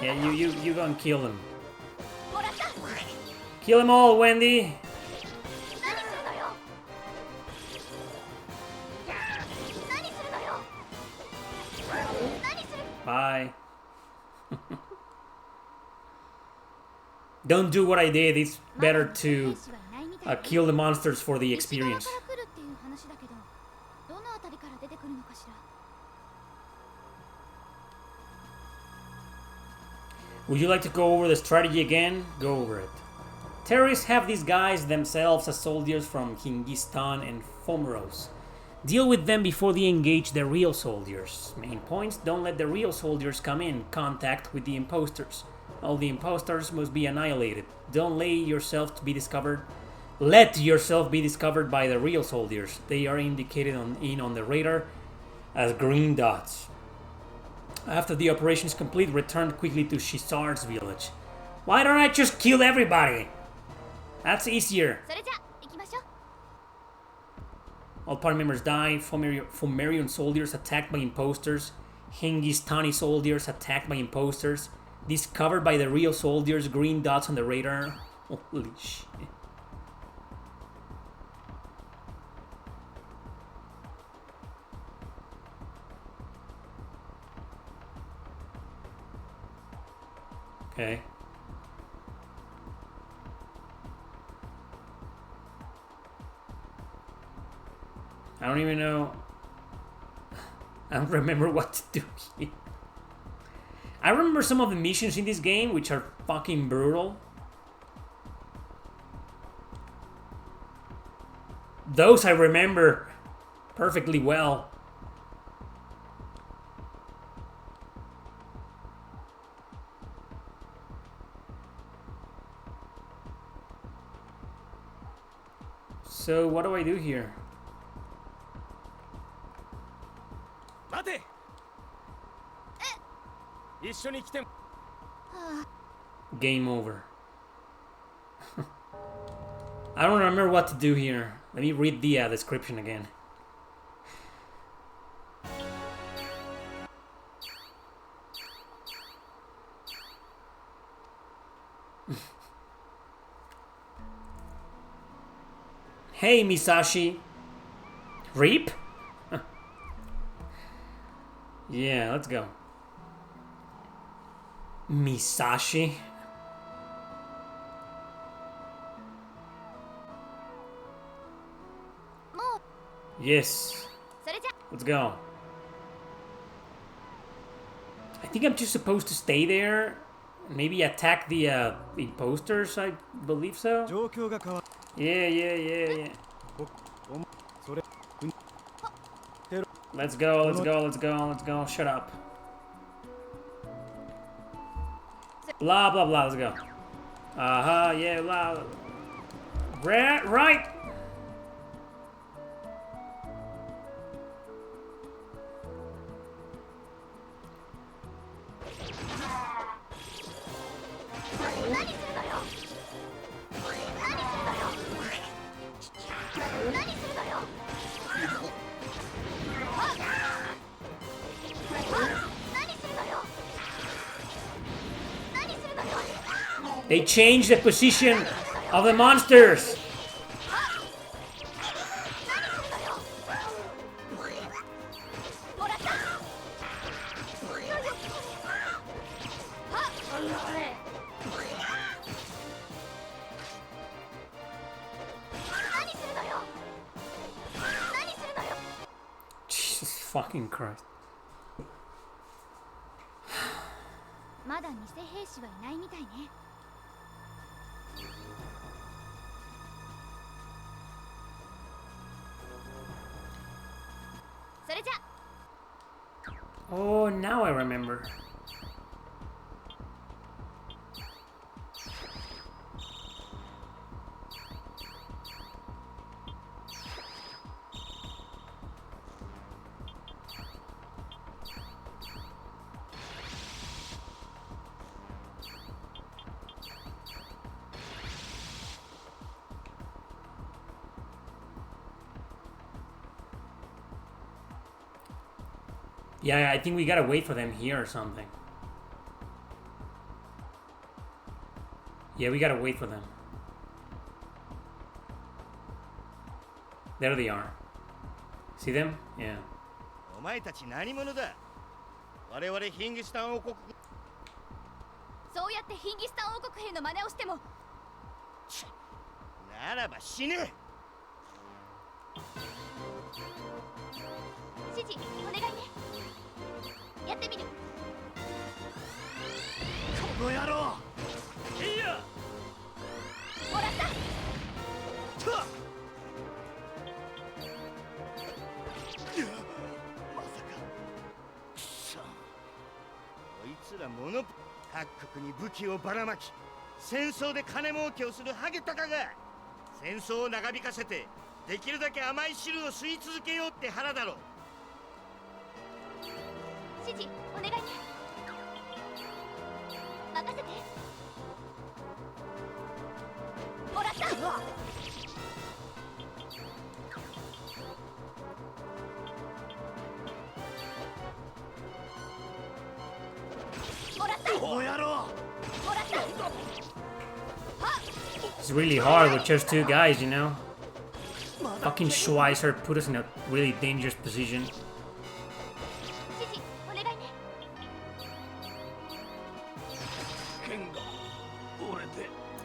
Speaker 1: Yeah, you go and kill them. Kill them all, Wendy. Bye. Don't do what I did. It's better to kill the monsters for the experience. Would you like to go over the strategy again? Go over it. Terrorists have disguised themselves as soldiers from Kyrgyzstan and Fomeros. Deal with them before they engage the real soldiers. Main points: don't let the real soldiers come in contact with the imposters. All the imposters must be annihilated. Don't let yourself be discovered by the real soldiers. They are indicated on the radar as green dots. After the operation is complete, return quickly to Shizar's village. Why don't I just kill everybody? That's easier. All party members die. Fomerian soldiers attacked by imposters. Hingistani soldiers attacked by imposters. Discovered by the real soldiers. Green dots on the radar. Holy shit. Okay. I don't even know. I don't remember what to do here. I remember some of the missions in this game, which are fucking brutal. Those I remember perfectly well. So what do I do here? Game over. I don't remember what to do here. Let me read the description again. Hey, Misashi. Reap? Yeah, let's go. Misashi? Yes. Let's go. I think I'm just supposed to stay there. Maybe attack the imposters, I believe so. Yeah. Let's go. Shut up. Blah, blah, blah. Let's go. Yeah, blah. Right. They changed the position of the monsters. Jesus fucking Christ.
Speaker 3: まだ偽兵士はいないみたいね。それじゃ。
Speaker 1: Oh, now I remember. Yeah, I think we gotta wait for them here or something. Yeah, we gotta wait for them. There they are. See them? Yeah.
Speaker 6: お前たち何者だ。我々ヒンギスタン王国。
Speaker 3: そうやってヒンギスタン王国兵の真似をしても。
Speaker 6: ならば死ね。
Speaker 3: 指示お願いね。やってみる。
Speaker 6: この野郎。
Speaker 2: いや。
Speaker 3: もらった。
Speaker 6: まさか。くそ。こいつらモノ各国に武器をばらまき、戦争で金儲けをするハゲタカが戦争を長引かせてできるだけ甘い汁を吸い続けようって腹だろう。
Speaker 3: 指示お願いね。任せて。もらった。もらった。
Speaker 6: この野郎。
Speaker 3: もらった。
Speaker 1: It's really hard with just two guys, you know? Fucking Schweizer put us in a really dangerous position.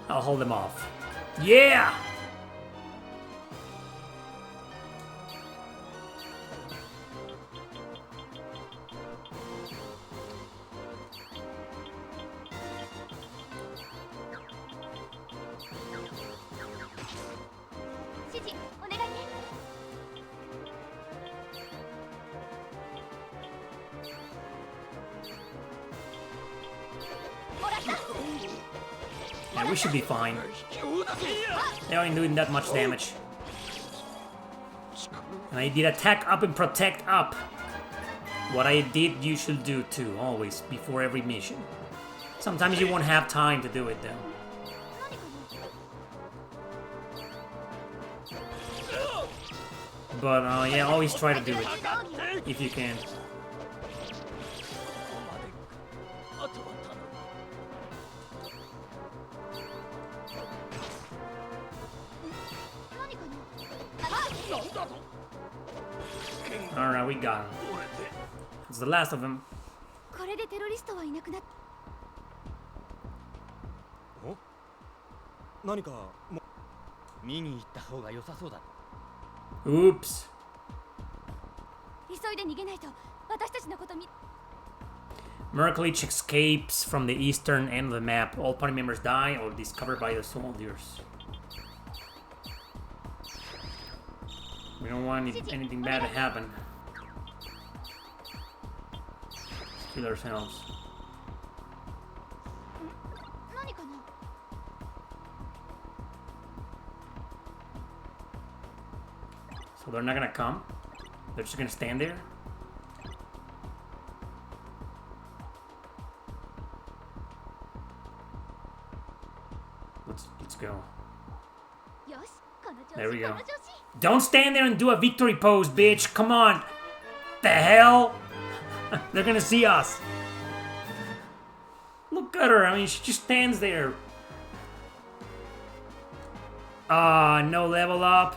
Speaker 1: I'll hold them off. Yeah! Yeah, we should be fine. They aren't doing that much damage. And I did attack up and protect up. What I did, you should do too, always, before every mission. Sometimes you won't have time to do it though. but yeah, always try to do it if you can. Alright, we got him. It's the last of them.
Speaker 3: これでテロリストはいなくなっ
Speaker 8: 何かも
Speaker 2: 見に行った方が良さそうだ。
Speaker 1: Oops.
Speaker 3: 急いで逃げないと私たちのこと見
Speaker 1: Merklich escapes from the eastern end of the map. All party members die or discovered by the soldiers. We don't want anything bad to happen. Let's kill ourselves.
Speaker 3: 何かな
Speaker 1: So they're not gonna come? They're just gonna stand there? Let's go.
Speaker 3: よしこの調子
Speaker 1: There we
Speaker 3: こ
Speaker 1: go.
Speaker 3: の調子
Speaker 1: Don't stand there and do a victory pose, bitch! Come on! The hell? They're gonna see us. Look at her. I mean, she just stands there. Ah, no level up.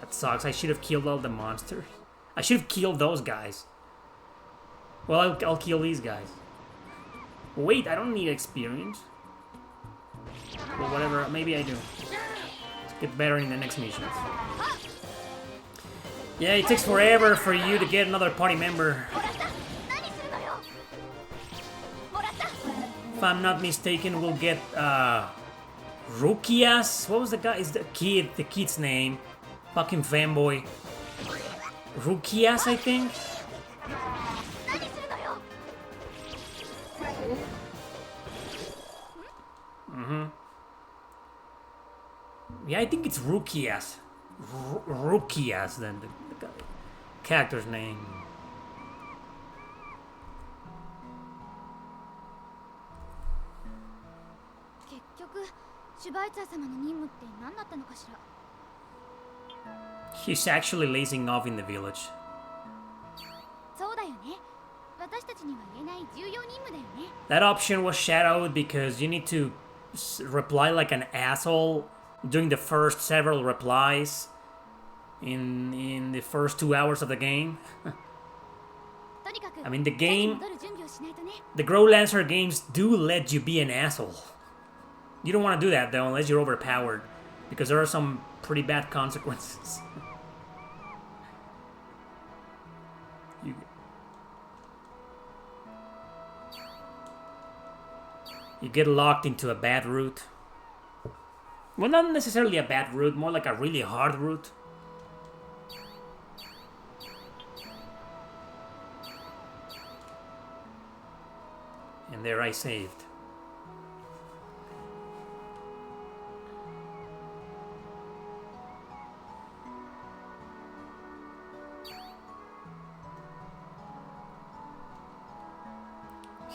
Speaker 1: That sucks. I should have killed all the monsters. I should have killed those guys. Well, I'll kill these guys. Wait, I don't need experience. Well, whatever. Maybe I do. Let's get better in the next missions. Yeah, it takes forever for you to get another party member.
Speaker 3: 何するのよもらった
Speaker 1: If I'm not mistaken, we'll get Rukias. What was the guy? Is the kid's name? Fucking fanboy. Rukias, I think.
Speaker 3: 何するのよ
Speaker 1: Yeah, I think it's Rukias. Rukias, then the character's name.
Speaker 3: 結局シュバイツァー様の任務って何だったのかしら
Speaker 1: He's actually lazing off in the village.
Speaker 3: そうだよね私たちには言えない重要任務だよね
Speaker 1: That option was shadowed because you need to reply like an asshole during the first several replies in the first 2 hours of the game.
Speaker 3: とにかく
Speaker 1: I mean, the
Speaker 3: 席に
Speaker 1: game,
Speaker 3: 戻る準備をしないとね
Speaker 1: the Growlanser games do let you be an asshole. You don't want to do that though unless you're overpowered, because there are some pretty bad consequences. You get locked into a bad route. Well, not necessarily a bad route, more like a really hard route. And there I saved.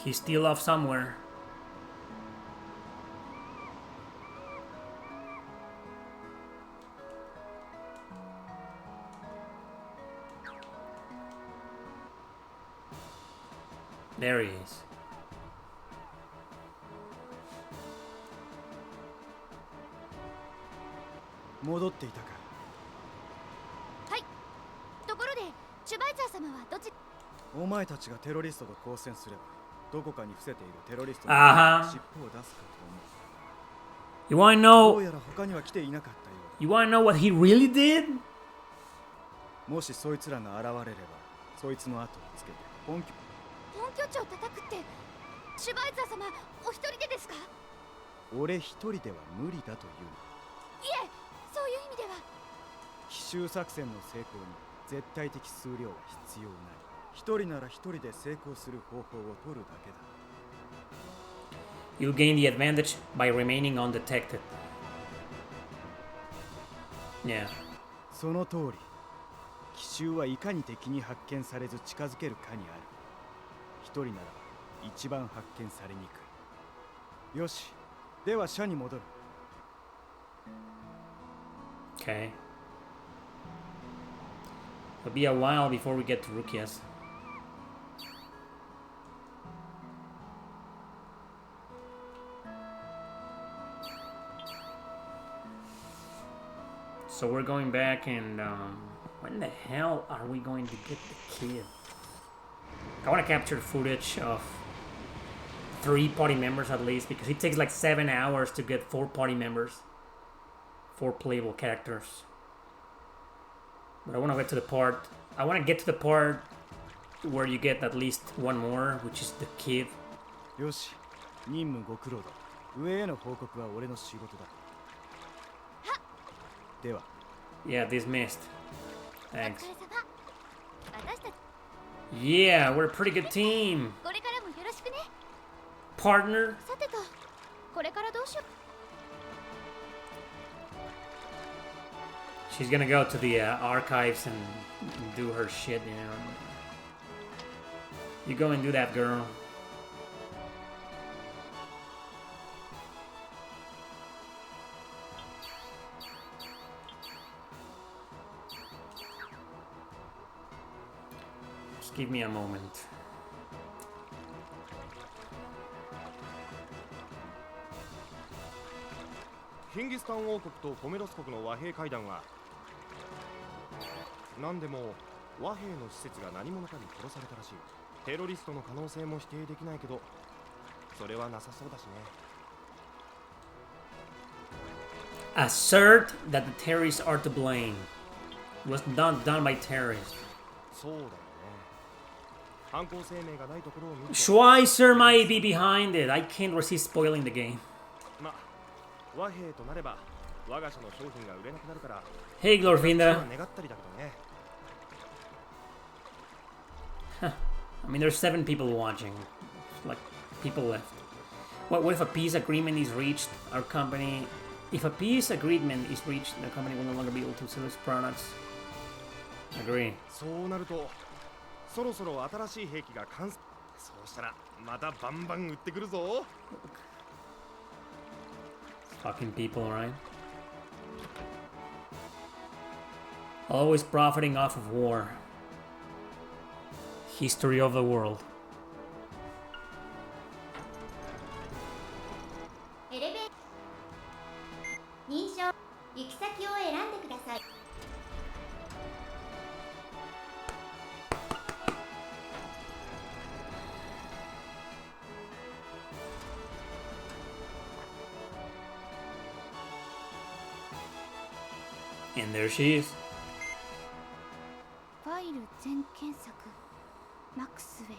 Speaker 1: He's still off somewhere. There he is.
Speaker 3: はいところでシュバイツァー様はどち
Speaker 5: お前たちがテロリストと交戦すればどこかに伏せているテロリストに尻尾を出すかと思う
Speaker 1: You wanna
Speaker 5: どう
Speaker 1: know?
Speaker 5: やら他には来ていなかったよ
Speaker 1: You wanna know what he really did?
Speaker 5: うだもしそいつらが現れればそいつの後をつけて本拠
Speaker 3: 地を叩くってシュバイツァー様お一人でですか
Speaker 5: 俺一人では無理だというの
Speaker 3: いえそういう意味では
Speaker 5: 奇襲作戦の成功に絶対的数量は必要ない一人なら一人で成功する方法を取るだけだ
Speaker 1: You gain the advantage by remaining undetected. Yeah.
Speaker 5: その通り奇襲はいかに敵に発見されず近づけるかにある一人ならば一番発見されにくいよしでは社に戻る
Speaker 1: Okay. It'll be a while before we get to Rukia's. So we're going back and when the hell are we going to get the kid? I want to capture footage of 3 party members at least, because it takes like 7 hours to get 4 party members, 4 playable characters. But I want to get to the part. I want to get to the part where you get at least 1 more, which is the kid.
Speaker 5: よし、任務ご苦労だ。上への報告は俺の仕事だ。では。
Speaker 1: Yeah, dismissed. Thanks.
Speaker 3: お疲れ様。私たち
Speaker 1: Yeah, we're a pretty good team.
Speaker 3: これからもよろしくね。
Speaker 1: Partner.
Speaker 3: さてと、これからどうしよう。
Speaker 1: She's gonna go to the archives and do her shit, you know. You go and do that, girl. Just give me a moment.
Speaker 8: ヒンギスタン王国とホメロス国の和平会談は何でも和平の施設が何者かに殺されたらしい。テロリストの可能性も否定できないけど、それはなさそうだしね。
Speaker 1: Assert that the terrorists are to blame. It was not done by terrorists.
Speaker 8: そうだよね。犯行声明がないところを見ると
Speaker 1: Schweizer might be behind it. I can't resist spoiling the game.
Speaker 8: まあ和平となれば我が社の商品が売れなくなるから。
Speaker 1: Hey, Glorfinda.
Speaker 8: 願ったりだけどね。
Speaker 1: I mean, there's 7 people watching. Like, people left. What if a peace agreement is reached? Our company... If a peace agreement is reached, the company will no longer be able to sell its products. Agree.
Speaker 8: そうなると、そろそろ新しい兵器が完成。そうしたら、またバンバン売ってくるぞ。
Speaker 1: Fucking people, right? Always profiting off of war. History of the world.
Speaker 4: エレベーター認証行き先を選んでください。
Speaker 1: And there she is.
Speaker 3: ファイル全検索。マックスウェル。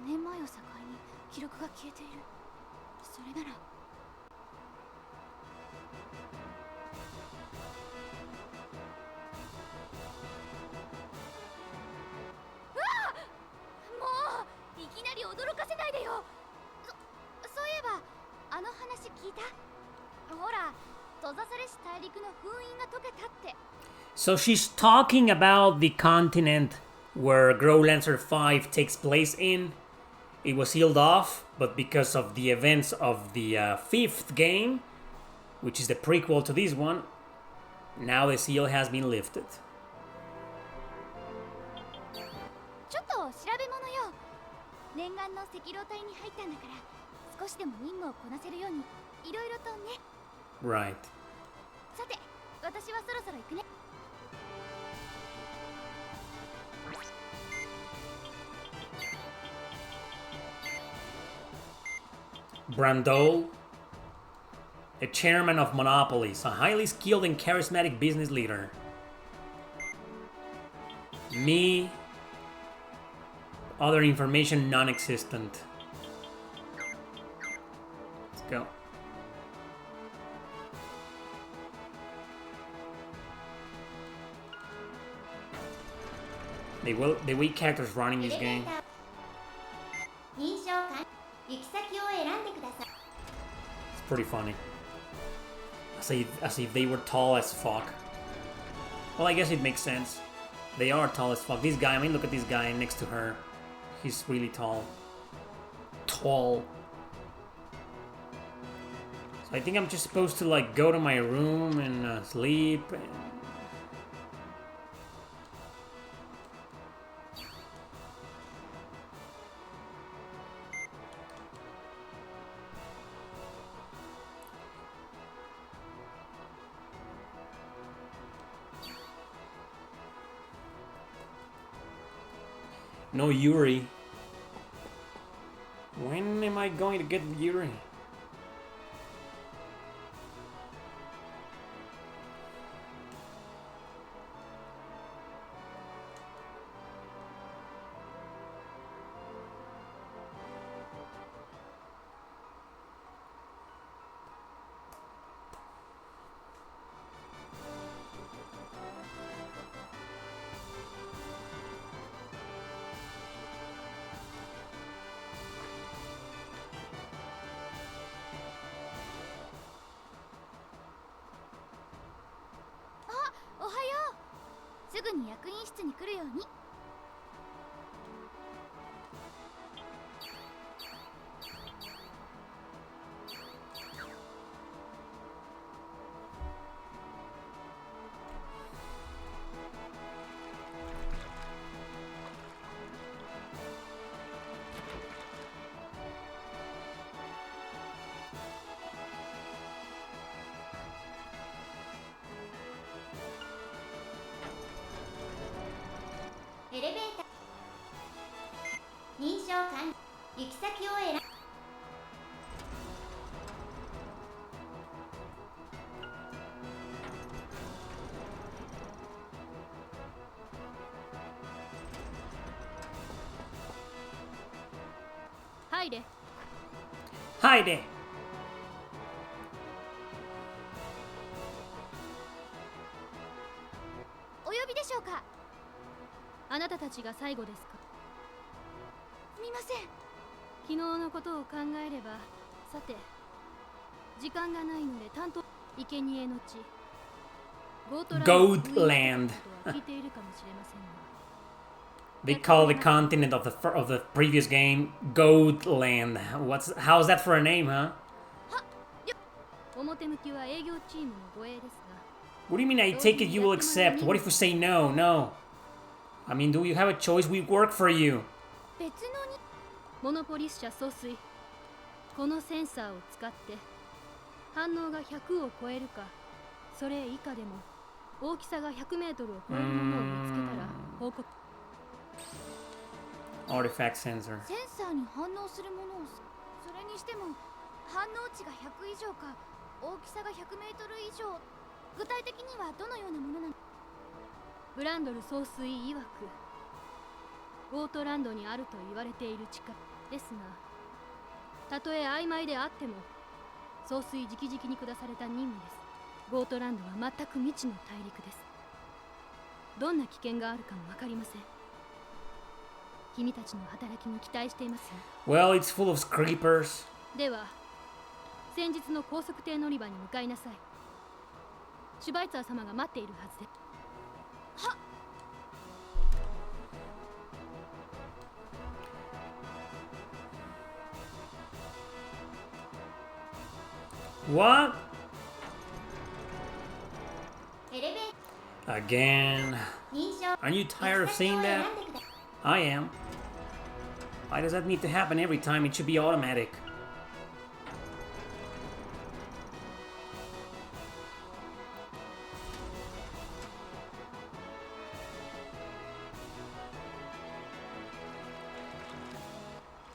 Speaker 3: 5年前を境に記録が消えている。それなら。うわあ！もういきなり驚かせないでよ。そういえばあの話聞いた？ほら、閉ざされし大陸の封印が解けたって。
Speaker 1: So she's talking about the continent where Growlanser 5 takes place in. It was sealed off, but because of the events of the 5th game, which is the prequel to this one, now the seal has been lifted.
Speaker 3: ちょっと調べ物よ。念願の赤狼隊に入ったんだから、少しでも任務をこなせるようにいろいろとね。
Speaker 1: Right.
Speaker 3: さて、私はそろそろ行くね。
Speaker 1: Brandol, the chairman of Monopolies, a highly skilled and charismatic business leader. Me, other information non-existent. Let's go. The weak characters running this game.
Speaker 4: 認証完行き先を選んでください。
Speaker 1: It's pretty funny. As if they were tall as fuck. Well, I guess it makes sense. They are tall as fuck. This guy, I mean, look at this guy next to her. He's really tall. Tall. So I think I'm just supposed to like go to my room and sleep. No Yuri. When am I going to get Yuri?
Speaker 4: 「すぐに役員室に来るように」エレベーター認証完了。行き先を選ん
Speaker 3: 入れ。
Speaker 1: 入れ。
Speaker 3: お呼びでしょうか。あなたたちが最後ですか。すみません。昨日のことを考えれば、さて時間がないので担当生贄の地ゴートランド
Speaker 1: Goatland.
Speaker 3: とは聞いているかもしれませんが
Speaker 1: They call the continent of the previous game Goatland. How's that for a name, huh?
Speaker 3: 表向きは営業チームの護衛ですが
Speaker 1: What do you mean I take it you will accept? What if we say no? No. I mean, do you have a choice? We work for you.
Speaker 3: 別のにモノポリス社総帥このセンサーを使って反応が100を超えるかそれ以下でも大きさが100メートルを超えるものを見つけたら報告
Speaker 1: Artifact sensor.
Speaker 4: センサーに反応するものをそれにしても反応値が100以上か大きさが100メートル以上具体的にはどのようなものなの
Speaker 3: ブランドル総帥曰くゴートランドにあると言われている地下ですがたとえ曖昧であっても総帥直々に下された任務ですゴートランドは全く未知の大陸ですどんな危険があるかも分かりません君たちの働きに期待していますよ
Speaker 1: Well, it's full of creepers.
Speaker 3: では先日の高速艇乗り場に向かいなさいシュバイツァー様が待っているはずです
Speaker 1: What?
Speaker 4: エレベータ
Speaker 1: Again.
Speaker 4: ー認証
Speaker 1: Aren't you tired of seeing that?
Speaker 4: 行き先を選んでください
Speaker 1: I am. Why does that need to happen every time? It should be automatic.
Speaker 5: "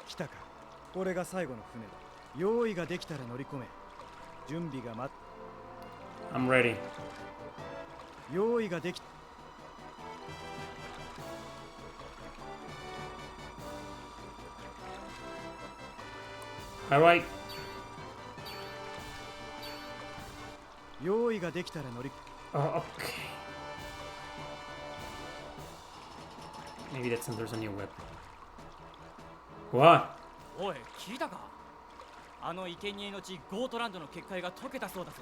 Speaker 5: 来たか。これが最後の船だ。用意ができたら乗り込め。準備が待っ
Speaker 1: I'm ready.
Speaker 5: 用意ができ
Speaker 1: Alright.
Speaker 5: 用意ができたら乗り
Speaker 1: Oh, okay. Maybe that's there's a new weapon. What?
Speaker 2: おい聞いたかあの生贄の地ゴートランドの結界が解けたそうだぞ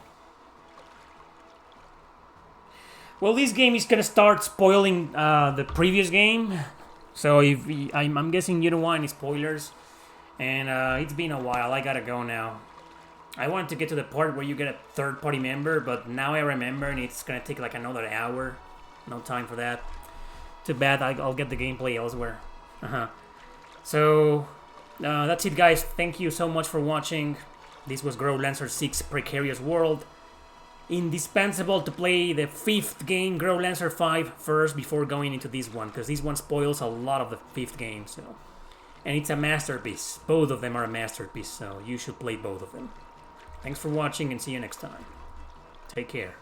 Speaker 1: Well, this game is gonna start spoiling the previous game. So if I'm guessing you don't want any spoilers. And it's been a while. I gotta go now. I wanted to get to the part where you get a third-party member, but now I remember, and it's gonna take like another hour. No time for that. Too bad. I'll get the gameplay elsewhere. So that's it, guys. Thank you so much for watching. This was Growlanser 6 Precarious World. Indispensable to play the 5th game, Growlanser 5, first before going into this one, because this one spoils a lot of the 5th game. So, and it's a masterpiece. Both of them are a masterpiece, so you should play both of them. Thanks for watching and see you next time. Take care.